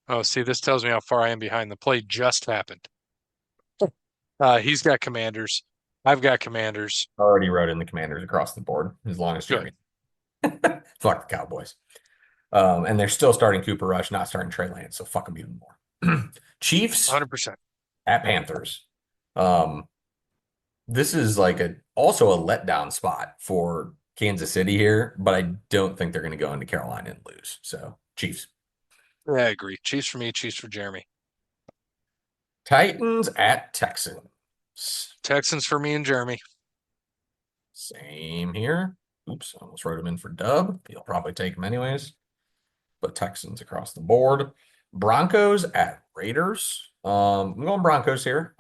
Oh, see, this tells me how far I am behind. The play just happened. He's got Commanders. I've got Commanders. Already wrote in the Commanders across the board, as long as Good. Jeremy. Fuck the Cowboys. And they're still starting Cooper Rush, not starting Trey Lance, so fuck them even more. Chiefs 100%. at Panthers. Um, this is like a also a letdown spot for Kansas City here, but I don't think they're going to go into Carolina and lose. So Chiefs. Yeah, I agree. Chiefs for me, Chiefs for Jeremy. Titans at Texans. Texans for me and Jeremy. Same here. Oops, I almost wrote him in for dub. He'll probably take him anyways. But Texans across the board. Broncos at Raiders. I'm going Broncos here.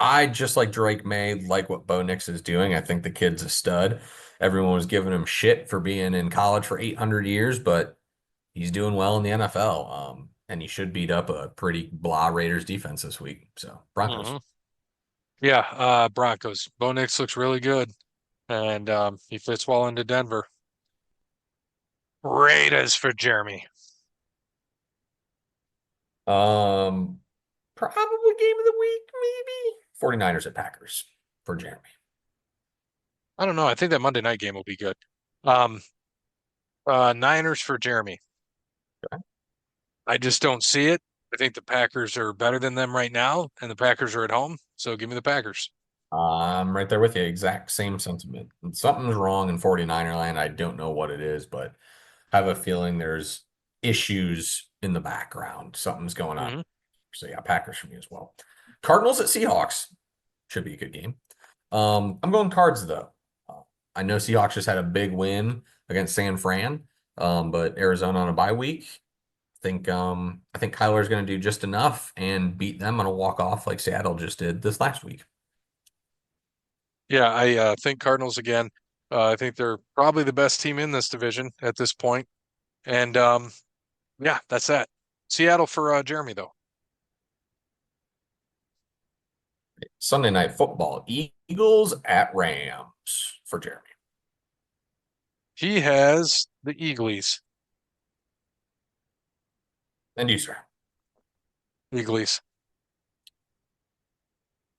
I just like Drake May, like what Bo Nix is doing. I think the kid's a stud. Everyone was giving him shit for being in college for 800 years, but he's doing well in the NFL. And he should beat up a pretty blah Raiders defense this week. So Broncos. Hmm. Yeah, Broncos. Bo Nix looks really good, and he fits well into Denver. Raiders for Jeremy. Um, Probably game of the week, maybe. 49ers at Packers for Jeremy. I don't know. I think that Monday night game will be good. Um, Niners for Jeremy. I just don't see it. I think the Packers are better than them right now, and the Packers are at home. So give me the Packers. I'm right there with you. Exact same sentiment. And something's wrong in 49er land. I don't know what it is, but I have a feeling there's issues in the background. Something's going on. Hmm. So yeah, Packers for me as well. Cardinals at Seahawks should be a good game. I'm going Cards though. Uh, I know Seahawks just had a big win against San Fran, but Arizona on a bye week. I think Kyler's going to do just enough and beat them on a walk off like Seattle just did this last week. Yeah, I think Cardinals again. I think they're probably the best team in this division at this point. And yeah, that's that. Seattle for Jeremy though. Sunday night football, Eagles at Rams for Jeremy. He has the Eagles. And you, sir. Eagles.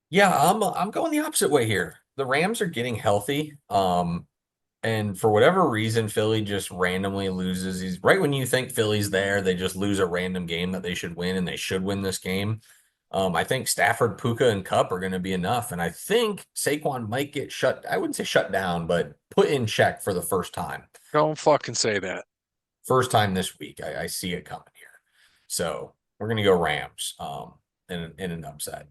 Yeah, I'm going the opposite way here. The Rams are getting healthy. And for whatever reason, Philly just randomly loses. He's right when you think Philly's there, they just lose a random game that they should win, and they should win this game. I think Stafford, Puka, and Cup are going to be enough. And I think Saquon might get I wouldn't say shut down, but put in check for the first time. Don't fucking say that. First time this week. I see it coming here. So we're going to go Rams in an upset.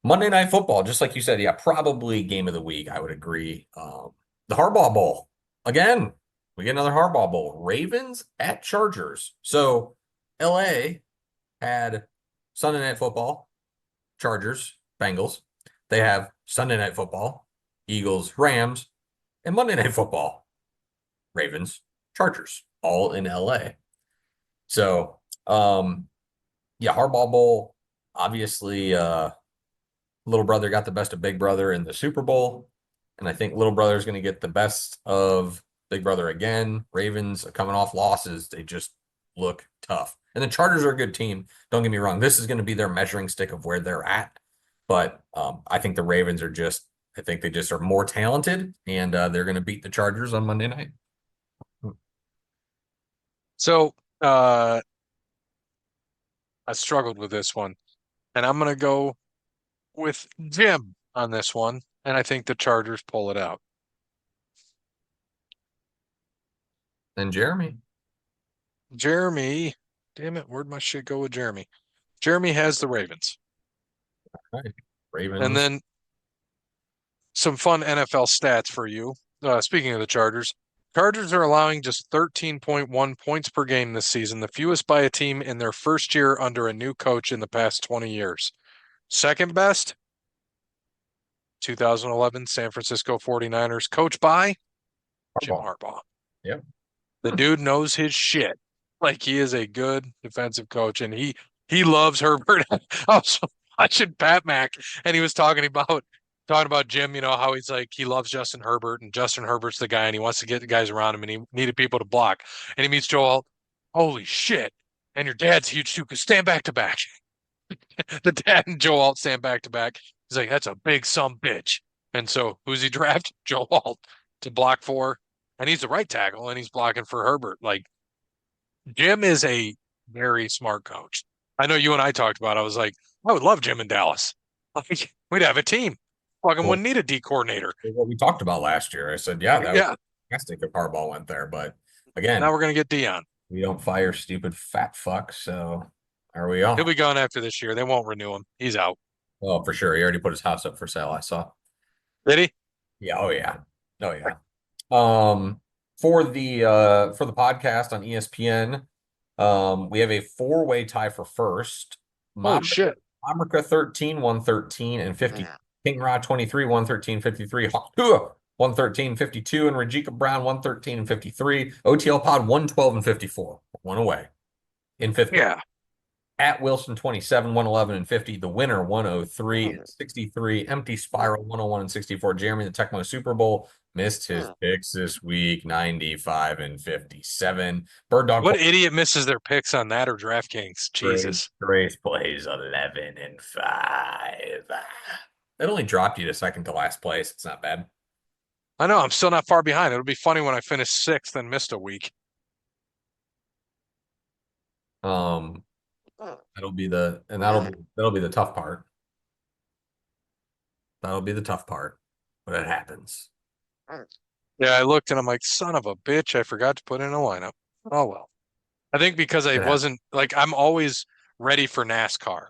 Monday Night Football, just like you said, yeah, probably game of the week. I would agree. The Harbaugh Bowl. Again, we get another Harbaugh Bowl. Ravens at Chargers. So LA had Sunday Night Football, Chargers, Bengals. They have Sunday Night Football, Eagles, Rams, and Monday Night Football, Ravens, Chargers, all in LA. So, yeah, Harbaugh Bowl, obviously, little brother got the best of big brother in the Super Bowl. And I think little brother is going to get the best of big brother again. Ravens are coming off losses. They just look tough. And the Chargers are a good team. Don't get me wrong. This is going to be their measuring stick of where they're at. But I think the Ravens are I think they just are more talented, and they're going to beat the Chargers on Monday night. So I struggled with this one, and I'm gonna go with Jim on this one, and I think the Chargers pull it out. And Jeremy. Jeremy, damn it, where'd my shit go with Jeremy? Jeremy has the Ravens. All right. And Ravens. then some fun NFL stats for you. Speaking of the Chargers, Chargers are allowing just 13.1 points per game this season, the fewest by a team in their first year under a new coach in the past 20 years. Second best, 2011 San Francisco 49ers, coached by Jim Harbaugh. Harbaugh. Yep. The dude knows his shit. Like he is a good defensive coach, and he loves Herbert. I was watching Pat Mac, and he was talking about Jim. You know how he's like he loves Justin Herbert, and Justin Herbert's the guy, and he wants to get the guys around him, and he needed people to block. And he meets Joel. Holy shit! And your dad's huge too. Cause stand back to back. The dad and Joe Alt stand back to back. He's like, that's a big some bitch. And so who's he draft? Joe Alt to block for. And he's the right tackle and he's blocking for Herbert. Like Jim is a very smart coach. I know you and I talked about it. I was like, I would love Jim in Dallas. Like we'd have a team. Fucking Well, wouldn't need a D coordinator. what we talked about last year, I said, yeah, that would Yeah. be fantastic if Harbaugh went there. But Now again, we're gonna get Dion. we don't fire stupid fat fucks. So there we He'll are. be gone after this year. They won't renew him. He's out. Oh, for sure. He already put his house up for sale. I saw. Did he? Yeah. Oh, yeah. Oh, yeah. Um, for the podcast on ESPN, we have a four-way tie for first. Holy Mom shit. America 13, 113, and 50. King Ra 23, 113, 53. 113, 52, and Rajika Brown 113 and 53. OTL Pod 112 and 54. One away in fifth place. Yeah. At Wilson 27, 111 and 50. The winner 103 and 63. Empty Spiral 101 and 64. Jeremy the Tecmo Super Bowl missed his picks this week 95 and 57. Bird Dog What idiot misses their picks on that or DraftKings? Grace, Jesus. Grace plays 11 and 5. It only dropped you to second to last place. It's not bad. I know, I'm still not far behind. It'll be funny when I finish sixth and missed a week. Um, that'll be the tough part. That'll be the tough part, but it happens. Yeah, I looked and I'm like, son of a bitch, I forgot to put in a lineup. Oh well. I think because I It happens. wasn't like I'm always ready for NASCAR.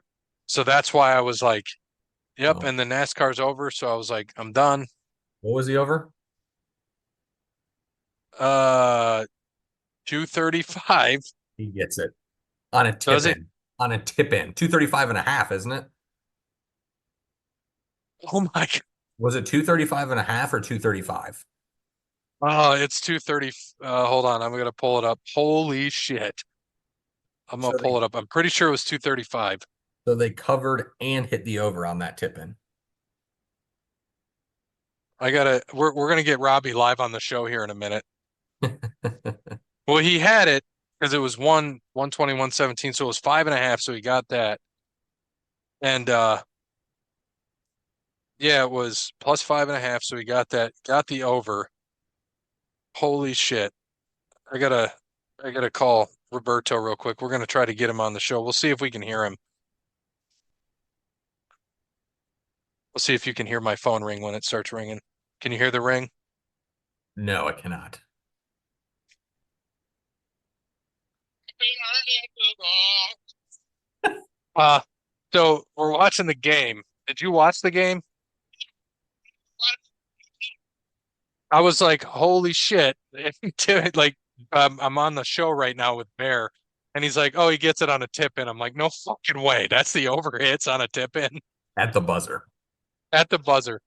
So that's why I was like, yep, Oh, and the NASCAR's over, so I was like, I'm done. what was he over? Uh 235. He gets it on a Does tip he? in. On a tip in. 235 and a half, isn't it? Oh my God. Was it 235 and a half or 235? Oh, it's 230. Hold on, I'm gonna pull it up. Holy shit. I'm gonna So pull they it up. I'm pretty sure it was 235. so they covered and hit the over on that tip in. We're gonna get Robbie live on the show here in a minute. Well, he had it because it was 120, 117, so it was 5.5, so he got that. And yeah, it was plus 5.5, so he got that, got the over. Holy shit. I gotta I gotta call Roberto real quick. We're gonna try to get him on the show. We'll see if we can hear him. We'll see if you can hear my phone ring when it starts ringing. Can you hear the ring? No, I cannot. Uh, so we're watching the game. Did you watch the game? I was like, holy shit. Like, I'm on the show right now with Bear, and he's like, oh, he gets it on a tip in. I'm like, no fucking way. That's the over hits on a tip in At the buzzer. at the buzzer.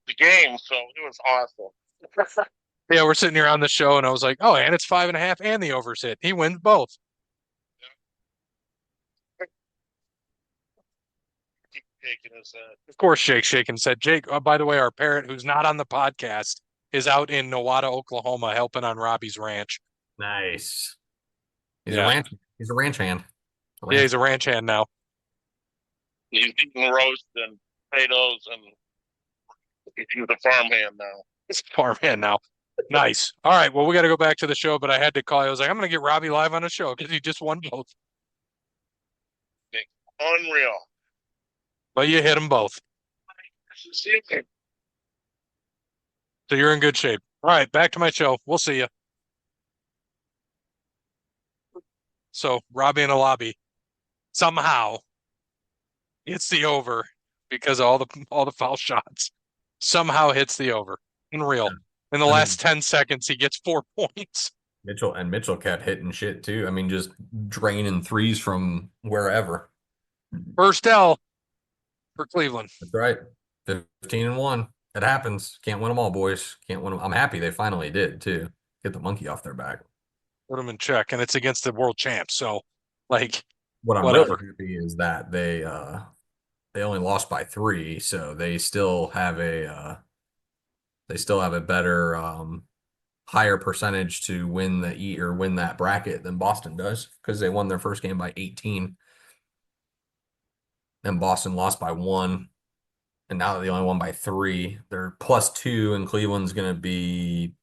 The game, so it was awesome. Yeah, we're sitting here on the show, and I was like, oh, and it's 5.5, and the overs hit. He wins both. Keep taking his Of course, Jake shaking said, Jake, oh, by the way, our parrot who's not on the podcast is out in Nowata, Oklahoma, helping on Robbie's ranch. Nice. He's a Yeah. ranch. He's a ranch hand. Yeah, he's a ranch hand now. He's eating roast and potatoes, and he's a farmhand now. He's a farmhand now. Nice. All right. Well, we got to go back to the show, but I had to call. I was like, I'm going to get Robbie live on the show because he just won both. Unreal. But you hit them both. So you're in good shape. All right. Back to my show. We'll see you. So Robbie in the lobby somehow hits the over because of all the foul shots. Somehow hits the over. Unreal. In the I mean, last 10 seconds, he gets 4 points. Mitchell kept hitting shit too. I mean, just draining threes from wherever. First L for Cleveland. That's right. 15-1. It happens. Can't win them all, boys. Can't win them. I'm happy they finally did too. Get the monkey off their back. Put them in check, and it's against the world champs. So, like, What I'm really whatever. happy is that they only lost by 3, so they still have a better higher percentage to win the E or win that bracket than Boston does because they won their first game by 18 and Boston lost by 1. And now that they only won by 3, they're +2 and Cleveland's going to be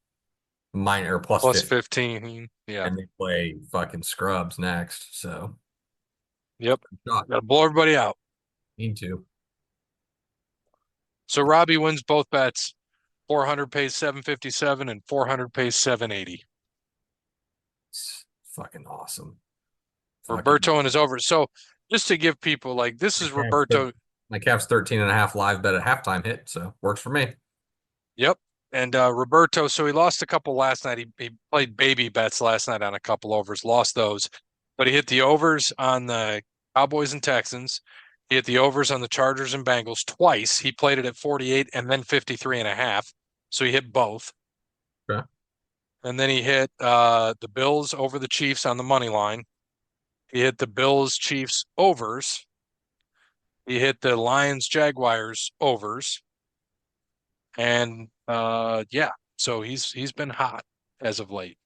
minor plus Plus 50. 15. Yeah. And they play fucking scrubs next. So, Yep. shot. Got to blow everybody out. Need to. So Robbie wins both bets. 400 pays 757 and 400 pays 780. It's fucking awesome. Roberto and his over. So just to give people like this is Roberto. My Cavs 13.5 live bet at halftime hit, so works for me. Yep. And Roberto, so he lost a couple last night. He played baby bets last night on a couple overs, lost those. But he hit the overs on the Cowboys and Texans. He hit the overs on the Chargers and Bengals twice. He played it at 48 and then 53.5. So he hit both. Okay. And then he hit the Bills over the Chiefs on the money line. He hit the Bills Chiefs overs. He hit the Lions Jaguars overs. And yeah, so he's been hot as of late.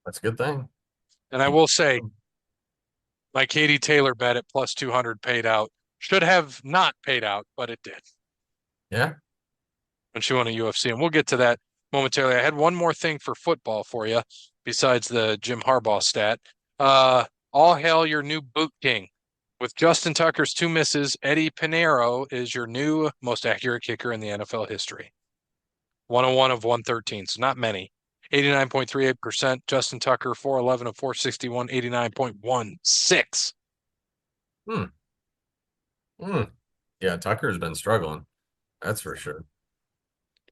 That's a good thing. And I will say my Katie Taylor bet at plus 200 paid out. Should have not paid out, but it did. Yeah. When she won a UFC. And we'll get to that momentarily. I had one more thing for football for you besides the Jim Harbaugh stat. All hail your new boot king. With Justin Tucker's 2 misses, Eddie Pinheiro is your new most accurate kicker in the NFL history. 101 of 113, so not many. 89.38%. Justin Tucker, 411 of 461, 89.16. Yeah, Tucker's been struggling. That's for sure.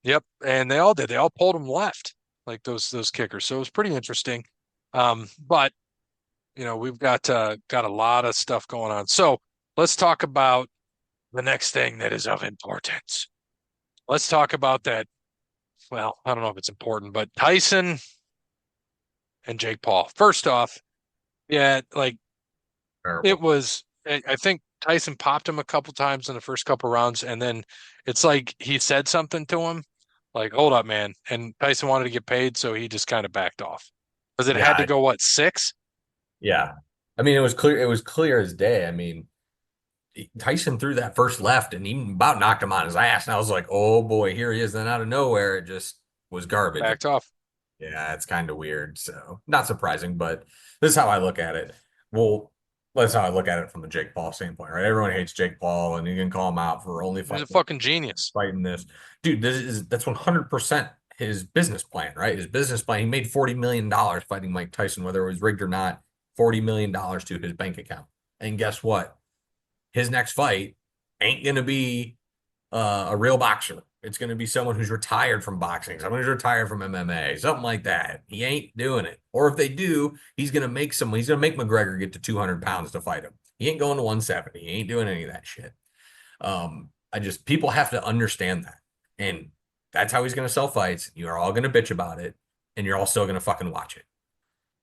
Yep, and they all did. They all pulled him left, like those kickers. So it was pretty interesting. But we've got a lot of stuff going on. So let's talk about the next thing that is of importance. Let's talk about that. Well, I don't know if it's important, but Tyson and Jake Paul. First off, yeah, like Terrible. it was. I think Tyson popped him a couple times in the first couple rounds, and then it's like he said something to him, like "Hold up, man," and Tyson wanted to get paid, so he just kind of backed off because it had to go 6. Yeah. I mean, it was clear. It was clear as day. I mean, Tyson threw that first left and even about knocked him on his ass. And I was like, oh boy, here he is. Then out of nowhere, it just was garbage. Backed off. Yeah, it's kind of weird. So not surprising, but this is how I look at it. Well, that's how I look at it from the Jake Paul standpoint, right? Everyone hates Jake Paul, and you can call him out for only He's a fucking genius. fighting this. Dude, that's 100% his business plan, right? His business plan. He made $40 million fighting Mike Tyson, whether it was rigged or not. $40 million to his bank account. And guess what? His next fight ain't going to be a real boxer. It's going to be someone who's retired from boxing, someone who's retired from MMA, something like that. He ain't doing it. Or if they do, he's going to make McGregor get to 200 pounds to fight him. He ain't going to 170. He ain't doing any of that shit. People have to understand that. And that's how he's going to sell fights. You're all going to bitch about it, and you're all still going to fucking watch it.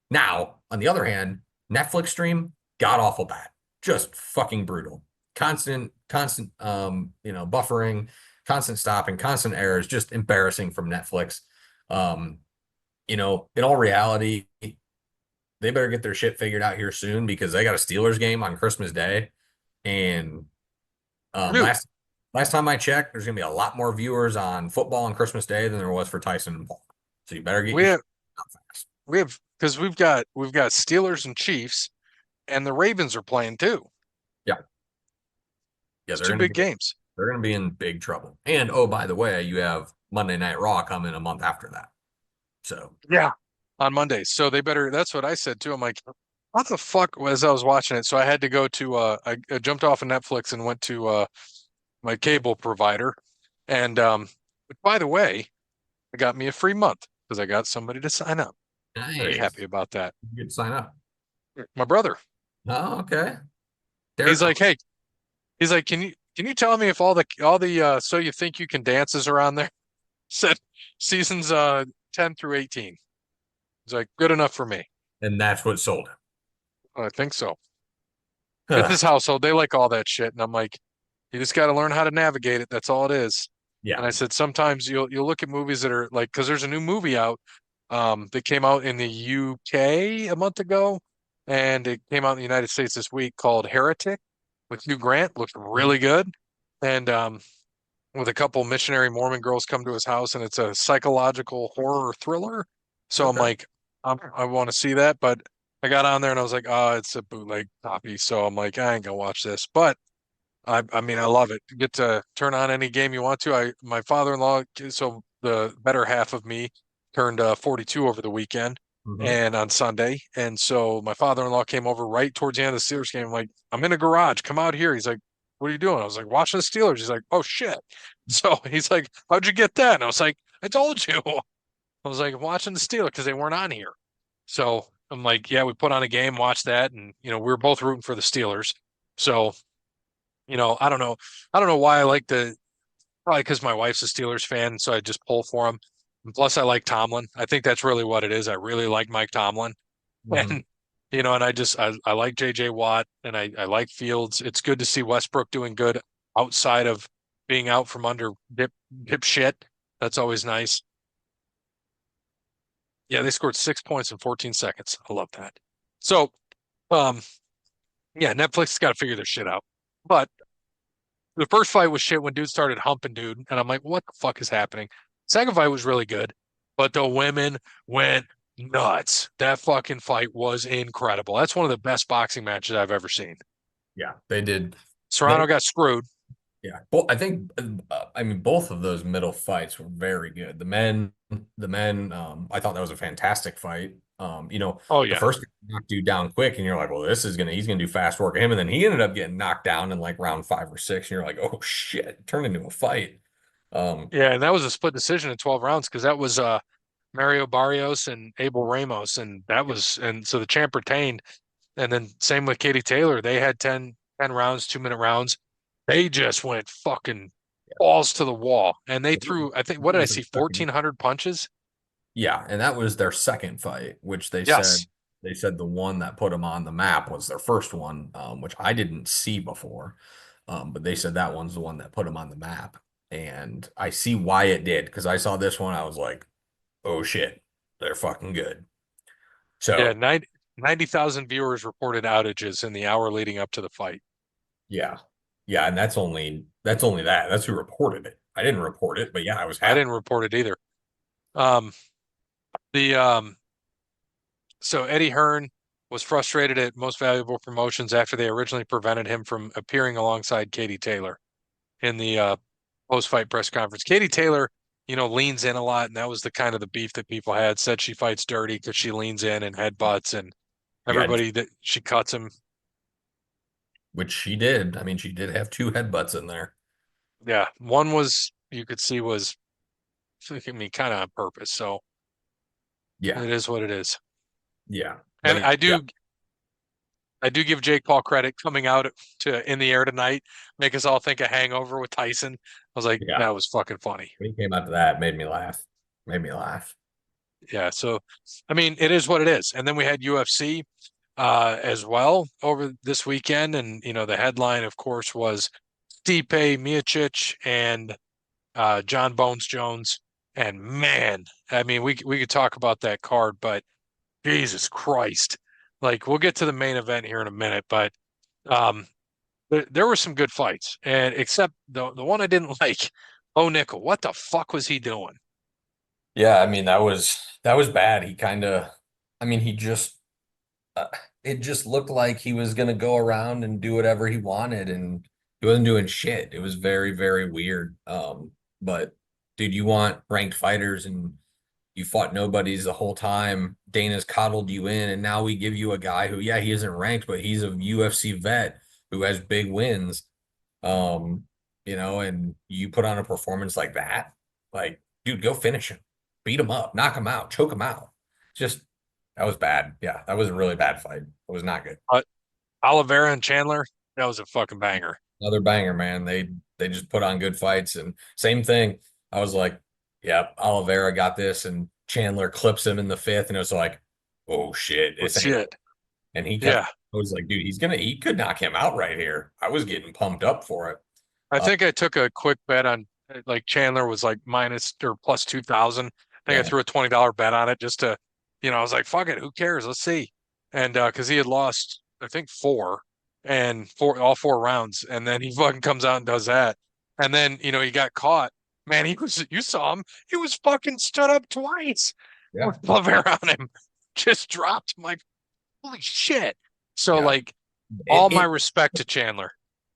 Now, on the other hand, Netflix stream, god awful bad. Just fucking brutal. Constant, buffering, constant stopping, constant errors, just embarrassing from Netflix. In all reality, they better get their shit figured out here soon because they got a Steelers game on Christmas Day. And last time I checked, there's gonna be a lot more viewers on football on Christmas Day than there was for Tyson and Paul. So you better get your shit out fast. Because we've got Steelers and Chiefs, and the Ravens are playing too. Yeah, it's 2 big games. They're going to be in big trouble. And oh, by the way, you have Monday Night Raw coming a month after that. So yeah, on Mondays. So they better. That's what I said too. I'm like, what the fuck? As I was watching it, so I had to go to. I jumped off of Netflix and went to my cable provider, and Which, by the way, it got me a free month because I got somebody to sign up. Very happy Nice. about that. You get sign up. My brother. Oh, okay. He's Derek. like, hey, he's like, can you tell me if all the so you think you can dances around there? Said seasons 10 through 18. He's like, good enough for me. And that's what sold I think so. It's him. his household. They like all that shit. And I'm like, you just got to learn how to navigate it. That's all it is. Yeah. And I said, sometimes you'll look at movies that are like, because there's a new movie out that came out in the UK a month ago, and it came out in the United States this week called Heretic with Hugh Grant. Looks really good. And with a couple missionary Mormon girls come to his house, and it's a psychological horror thriller. So I'm Okay. like, I want to see that, but I got on there and I was like, oh, it's a bootleg copy. So I'm like, I ain't gonna watch this. But I mean, I love it. You get to turn on any game you want to. My father-in-law, so the better half of me turned 42 over the weekend Mhm. and on Sunday. And so my father-in-law came over right towards the end of the Steelers game. I'm like, I'm in a garage. Come out here. He's like, what are you doing? I was like, watching the Steelers. He's like, oh shit. So he's like, how'd you get that? And I was like, I told you. I was like, I'm watching the Steelers because they weren't on here. So I'm like, yeah, we put on a game, watched that, and we were both rooting for the Steelers. So I don't know why I like the probably because my wife's a Steelers fan, so I just pull for him. And plus, I like Tomlin. I think that's really what it is. I really like Mike Tomlin, Mhm. and and I like JJ Watt, and I like Fields. It's good to see Westbrook doing good outside of being out from under dip shit. That's always nice. Yeah, they scored 6 points in 14 seconds. I love that. So, um, yeah, Netflix has got to figure their shit out. But the first fight was shit when dude started humping dude, and I'm like, what the fuck is happening? Second fight was really good, but the women went nuts. That fucking fight was incredible. That's one of the best boxing matches I've ever seen. Yeah, they did. Serrano They, got screwed. yeah. Well, I think, I mean, both of those middle fights were very good. The men, I thought that was a fantastic fight. Oh The yeah. first guy knocked dude down quick, and you're like, well, he's gonna do fast work of him, and then he ended up getting knocked down in like round 5 or 6, and you're like, oh shit, it turned into a fight. Um, Yeah, and that was a split decision in 12 rounds because that was Mario Barrios and Abel Ramos, and so the champ retained. And then same with Katie Taylor. They had 10 rounds, 2-minute rounds. They just went fucking balls to the wall. And they threw, I think, what that did I was their see? second. 1,400 punches? Yeah, and that was their second fight, which Yes. they said the one that put them on the map was their first one, which I didn't see before. But they said that one's the one that put them on the map. And I see why it did, because I saw this one, I was like, oh shit, they're fucking good. Yeah, So 90,000 viewers reported outages in the hour leading up to the fight. yeah. Yeah, and that's only that. That's who reported it. I didn't report it, but yeah, I was I happy. didn't report it either. Um, the so Eddie Hearn was frustrated at Most Valuable Promotions after they originally prevented him from appearing alongside Katie Taylor in the post-fight press conference. Katie Taylor, leans in a lot, and that was the kind of the beef that people had. Said she fights dirty because she leans in and headbutts, and Yeah, everybody that she cuts him. which she did. I mean, she did have two headbutts in there. Yeah, one was you could see was I mean kind of on purpose. So Yeah. it is what it is. Yeah. And They yeah. I do give Jake Paul credit coming out to In the Air Tonight, make us all think a hangover with Tyson. I was like, Yeah. that was fucking funny. When he came out to that, it made me laugh. Made me laugh. Yeah, so I mean, it is what it is. And then we had UFC as well over this weekend, and the headline, of course, was Stipe Miocic and John Bones Jones. And man, I mean, we could talk about that card, but Jesus Christ, like we'll get to the main event here in a minute, but um, there were some good fights, and except the one I didn't like, Oh Nickel, what the fuck was he doing? Yeah, I mean that was bad. He kind of, I mean, he just uh, it just looked like he was gonna go around and do whatever he wanted, and he wasn't doing shit. It was very, very weird. But dude, you want ranked fighters, and you fought nobodies the whole time. Dana's coddled you in, and now we give you a guy who, yeah, he isn't ranked, but he's a UFC vet who has big wins. Um, and you put on a performance like that. Like, dude, go finish him, beat him up, knock him out, choke him out. Just that was bad. Yeah, that was a really bad fight. It was not good. Oliveira and Chandler, that was a fucking banger. Another banger, man. They just put on good fights and same thing. I was like, yep, Oliveira got this, and Chandler clips him in the fifth, and it was like, oh shit, Well, this ain't. shit. And he kept. Yeah. I was like, dude, he could knock him out right here. I was getting pumped up for it. I Uh, think I took a quick bet on like Chandler was like minus or plus 2,000. I think I yeah, threw a $20 bet on it just to, I was like, fuck it, who cares? Let's see. And because he had lost, I think all four rounds, and then he fucking comes out and does that. And then, he got caught. Man, you saw him, he was fucking stood up twice yeah, with Lavera on him. Just dropped. I'm like, holy shit. So yeah. like all And my respect to Chandler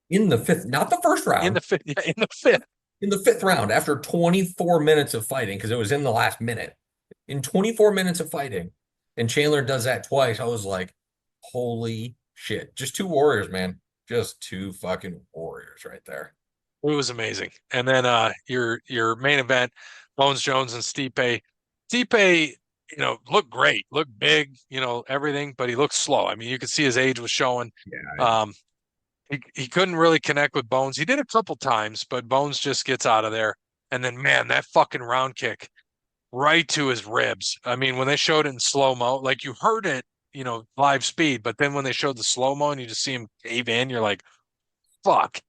in the fifth, not the first in the round, fifth, yeah, in the fifth. in the fifth round, after 24 minutes of fighting, because it was in the last minute, in 24 minutes of fighting, and Chandler does that twice, I was like, holy shit. Just two warriors, man. Just two fucking warriors right there. It was amazing. And then your main event, Bones Jones and Stipe. Stipe, looked great, looked big, everything, but he looked slow. I mean, you could see his age was showing. Yeah. Um, he couldn't really connect with Bones. He did a couple times, but Bones just gets out of there. And then, man, that fucking round kick right to his ribs. I mean, when they showed it in slow-mo, like you heard it, live speed, but then when they showed the slow-mo and you just see him cave in, you're like, fuck.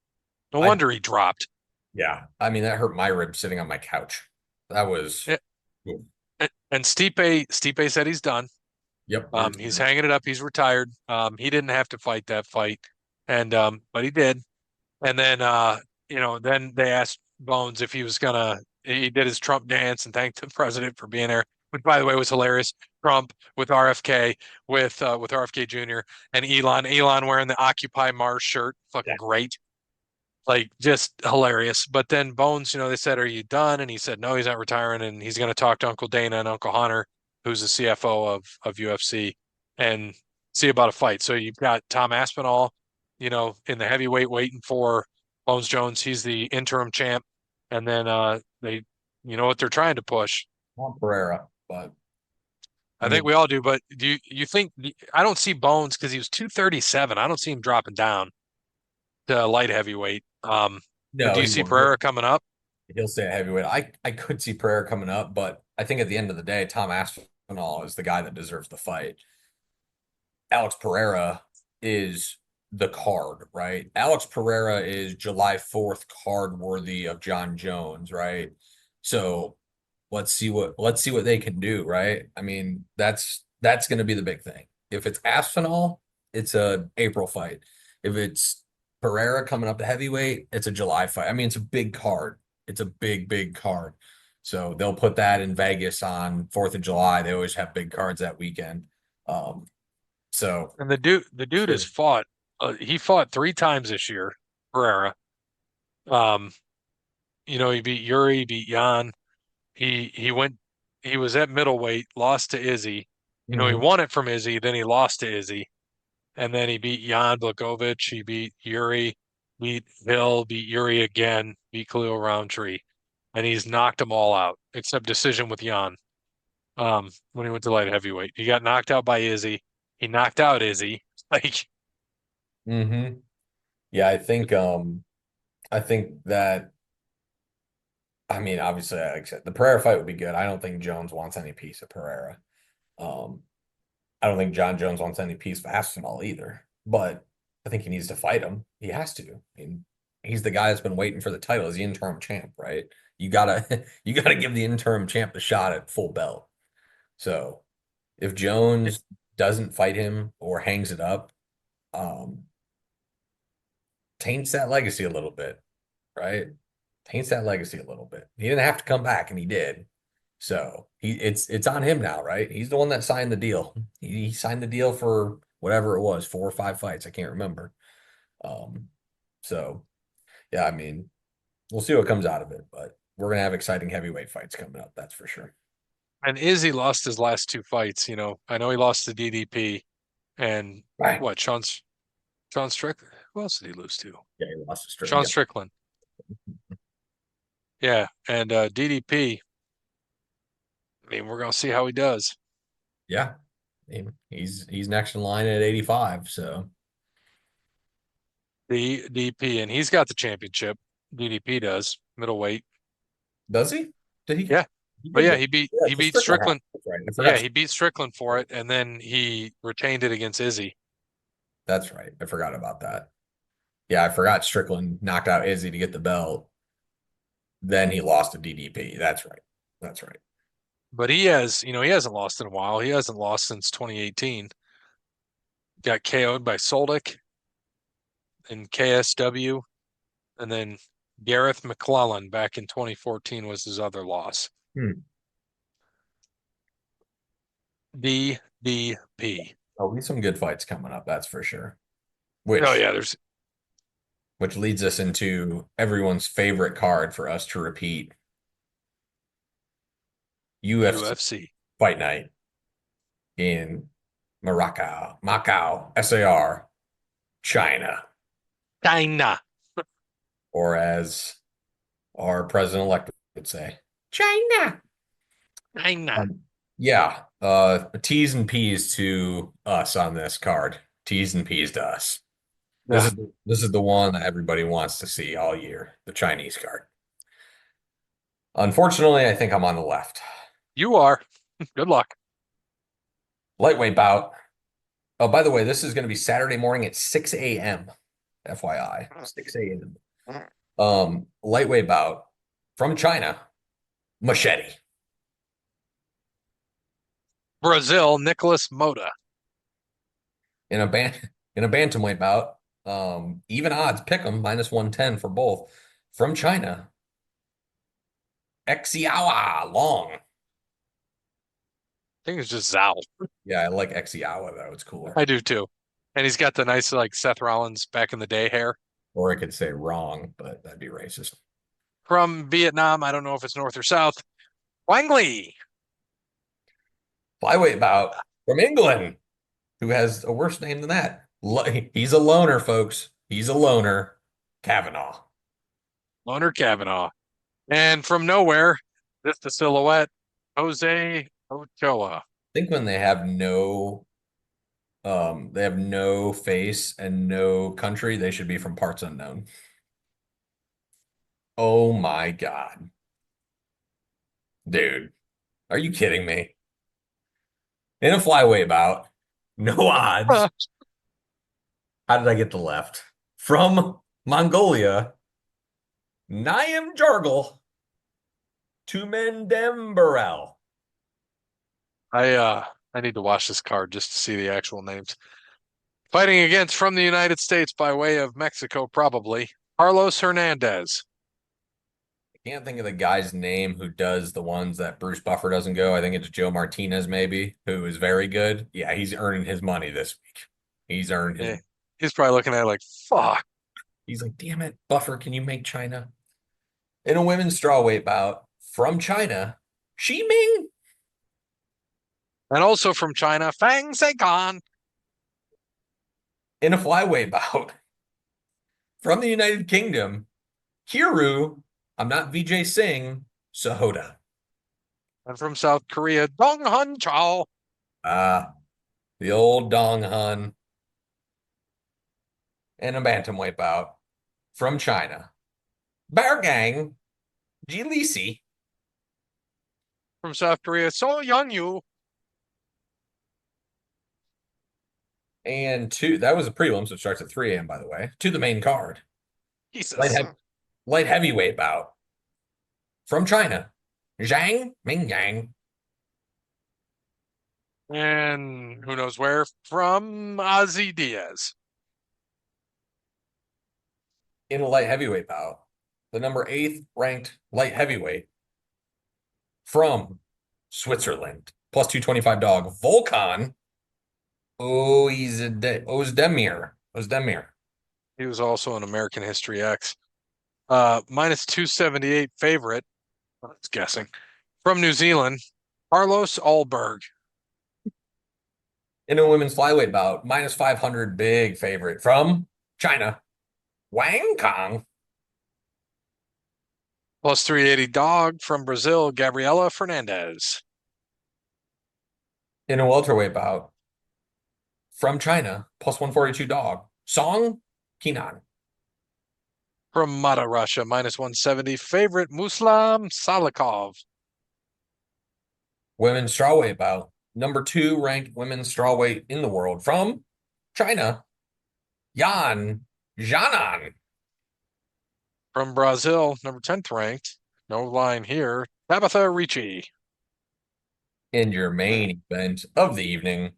No I wonder he dropped. yeah. I mean, that hurt my ribs sitting on my couch. That was Yeah. oof. And Stipe said he's done. Yep. He's hanging it up. He's retired. He didn't have to fight that fight, and but he did. And then then they asked Bones if he was gonna. He did his Trump dance and thanked the president for being there, which by the way was hilarious. Trump with RFK, with RFK Jr. and Elon wearing the Occupy Mars shirt, fucking great, like just hilarious. But then Bones, they said, "Are you done?" And he said, "No, he's not retiring, and he's going to talk to Uncle Dana and Uncle Hunter, who's the CFO of UFC, and see about a fight." So you've got Tom Aspinall, in the heavyweight waiting for Bones Jones. He's the interim champ, and then they, what they're trying to push. Juan Pereira, but I I think mean, we all do, but do you think I don't see Bones because he was 237. I don't see him dropping down to light heavyweight. But no, do you he see won't. Pereira coming up? He'll stay at heavyweight. I could see Pereira coming up, but I think at the end of the day, Tom Aspinall is the guy that deserves the fight. Alex Pereira is the card, right? Alex Pereira is July 4th card worthy of John Jones, right? So let's see what they can do, right? I mean, that's going to be the big thing. If it's Aspinall, it's a April fight. If it's Pereira coming up to heavyweight, it's a July fight. I mean, it's a big card. It's a big card. So they'll put that in Vegas on 4th of July. They always have big cards that weekend. Um, so And the dude has sure. fought. He fought 3 times this year, Pereira. Um, he beat Yuri, he beat Jan. He went. He was at middleweight, lost to Izzy. He Mhm. won it from Izzy, then he lost to Izzy, and then he beat Jan Blachowicz. He beat Yuri, beat Hill, beat Yuri again, beat Khalil Roundtree, and he's knocked them all out except decision with Jan. When he went to light heavyweight, he got knocked out by Izzy. He knocked out Izzy. Like Mhm. Yeah, I think that I mean, obviously, like I said, the Pereira fight would be good. I don't think Jones wants any piece of Pereira. Um, I don't think John Jones wants any piece of Aspinall either. But I think he needs to fight him. He has to. I mean, he's the guy that's been waiting for the title. He's the interim champ, right? You gotta you gotta give the interim champ the shot at full belt. So if Jones doesn't fight him or hangs it up, um, taints that legacy a little bit, right? Taints that legacy a little bit. He didn't have to come back, and he did. So it's on him now, right? He's the one that signed the deal. He signed the deal for whatever it was, 4 or 5 fights. I can't remember. Um, so yeah, I mean, we'll see what comes out of it, but we're gonna have exciting heavyweight fights coming up, that's for sure. And Izzy lost his last 2 fights. I know he lost to DDP and Right. what Sean Strickland. Who else did he lose to? Yeah, he lost to Strickland. Sean Yep. Strickland. Yeah, and DDP. I mean, we're gonna see how he does. Yeah. He's next in line at 85. So DDP, and he's got the championship. DDP does middleweight. does he? Did he? Yeah, He but did yeah, get. he beat Yeah, he so beat Strickland had it. Strickland. That's right. I Yeah, forgot. he beat Strickland for it, and then he retained it against Izzy. That's right. I forgot about that. Yeah, I forgot Strickland knocked out Izzy to get the belt. Then he lost to DDP. That's right. That's right. But he has, he hasn't lost in a while. He hasn't lost since 2018. Got KO'd by Soldic in KSW, and then Gareth McClellan back in 2014 was his other loss. Hmm. DDP. There'll be some good fights coming up, that's for sure. Oh Which yeah, there's which leads us into everyone's favorite card for us to repeat. UFC UFC. Fight Night in Macau, SAR, China, China. or as our president-elect would say, China. China. Yeah, T's and P's to us on this card. T's and P's to us. Yeah, This is the one that everybody wants to see all year, the Chinese card. Unfortunately, I think I'm on the left. you are. Good luck. Lightweight bout. Oh, by the way, this is going to be Saturday morning at 6 a.m. FYI, 6 a.m. Lightweight bout from China, Machete. Brazil, Nicholas Mota. In a bantamweight bout, even odds, pick them -110 for both. From China, Xiaowa Long. I think it's just Zhao. Yeah, I like Xiaowa though. It's cooler. I do too. And he's got the nice like Seth Rollins back in the day hair. Or I could say wrong, but that'd be racist. From Vietnam, I don't know if it's north or south. Wang Li. Flyweight bout from England. Who has a worse name than that? He's a loner, folks. He's a loner. Kavanaugh. Loner Kavanaugh. And from nowhere, this the silhouette, Jose Ochoa. I think when they have no face and no country, they should be from parts unknown. Oh my God. Dude, are you kidding me? In a flyweight bout, no odds. How did I get the left? From Mongolia, Naim Jargal to Mendembarel. I need to watch this card just to see the actual names. Fighting against from the United States by way of Mexico, probably. Carlos Hernandez. I can't think of the guy's name who does the ones that Bruce Buffer doesn't go. I think it's Joe Martinez, maybe, who is very good. Yeah, he's earning his money this week. He's earned his. Yeah, he's probably looking at it like, fuck. He's like, damn it, Buffer, can you make China? In a women's strawweight bout from China, Xi Ming. And also from China, Fang Seikan. In a flyweight bout from the United Kingdom, Kiru, I'm not VJ Singh, Sahota. And from South Korea, Dong Hun Chao. The old Dong Hun. And a bantamweight bout from China, Bear Gang, Jilisi. From South Korea, So Young Yu. And that was a prelim, so it starts at 3 a.m., by the way, to the main card. Jesus. Light heavyweight bout from China, Zhang Mingyang. And who knows where? From Ozzy Diaz. In a light heavyweight bout, the number 8th ranked light heavyweight from Switzerland, +225 dog, Volkan Ozdemir. Ozdemir. He was also an American History X. -278 favorite. I was guessing. From New Zealand, Carlos Alberg. In a women's flyweight bout, -500 big favorite from China, Wang Kong. Plus 380 dog from Brazil, Gabriela Fernandez. In a welterweight bout from China, plus 142 dog, Song Kinan. From Mata, Russia, minus 170, favorite Muslim Salikov. Women's strawweight bout, number 2 ranked women's strawweight in the world from China, Yan Zhanan. From Brazil, number 10th ranked, no line here, Tabitha Ricci. In your main event of the evening,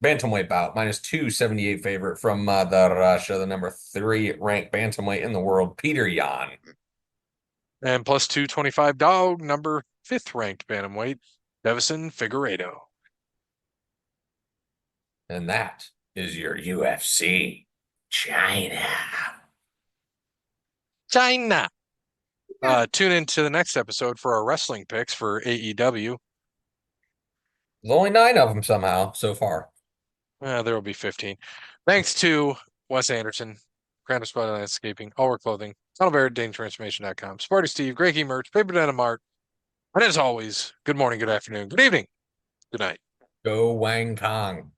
bantamweight bout, minus 278 favorite from Mother Russia, the number 3 ranked bantamweight in the world, Peter Yan. And plus 225 dog, number 5th ranked bantamweight, Devison Figueiredo. And that is your UFC China. China. Tune into the next episode for our wrestling picks for AEW. There's only 9 of them somehow so far. There will be 15. Thanks to Wes Anderson, Crandall Spot Landscaping, Allwork Clothing, Tunnel Bear, DaneTransformation.com, Sparty Steve, Greg E. Merch, Paper Denim Mart. And as always, good morning, good afternoon, good evening, good night. Go Wang Kong.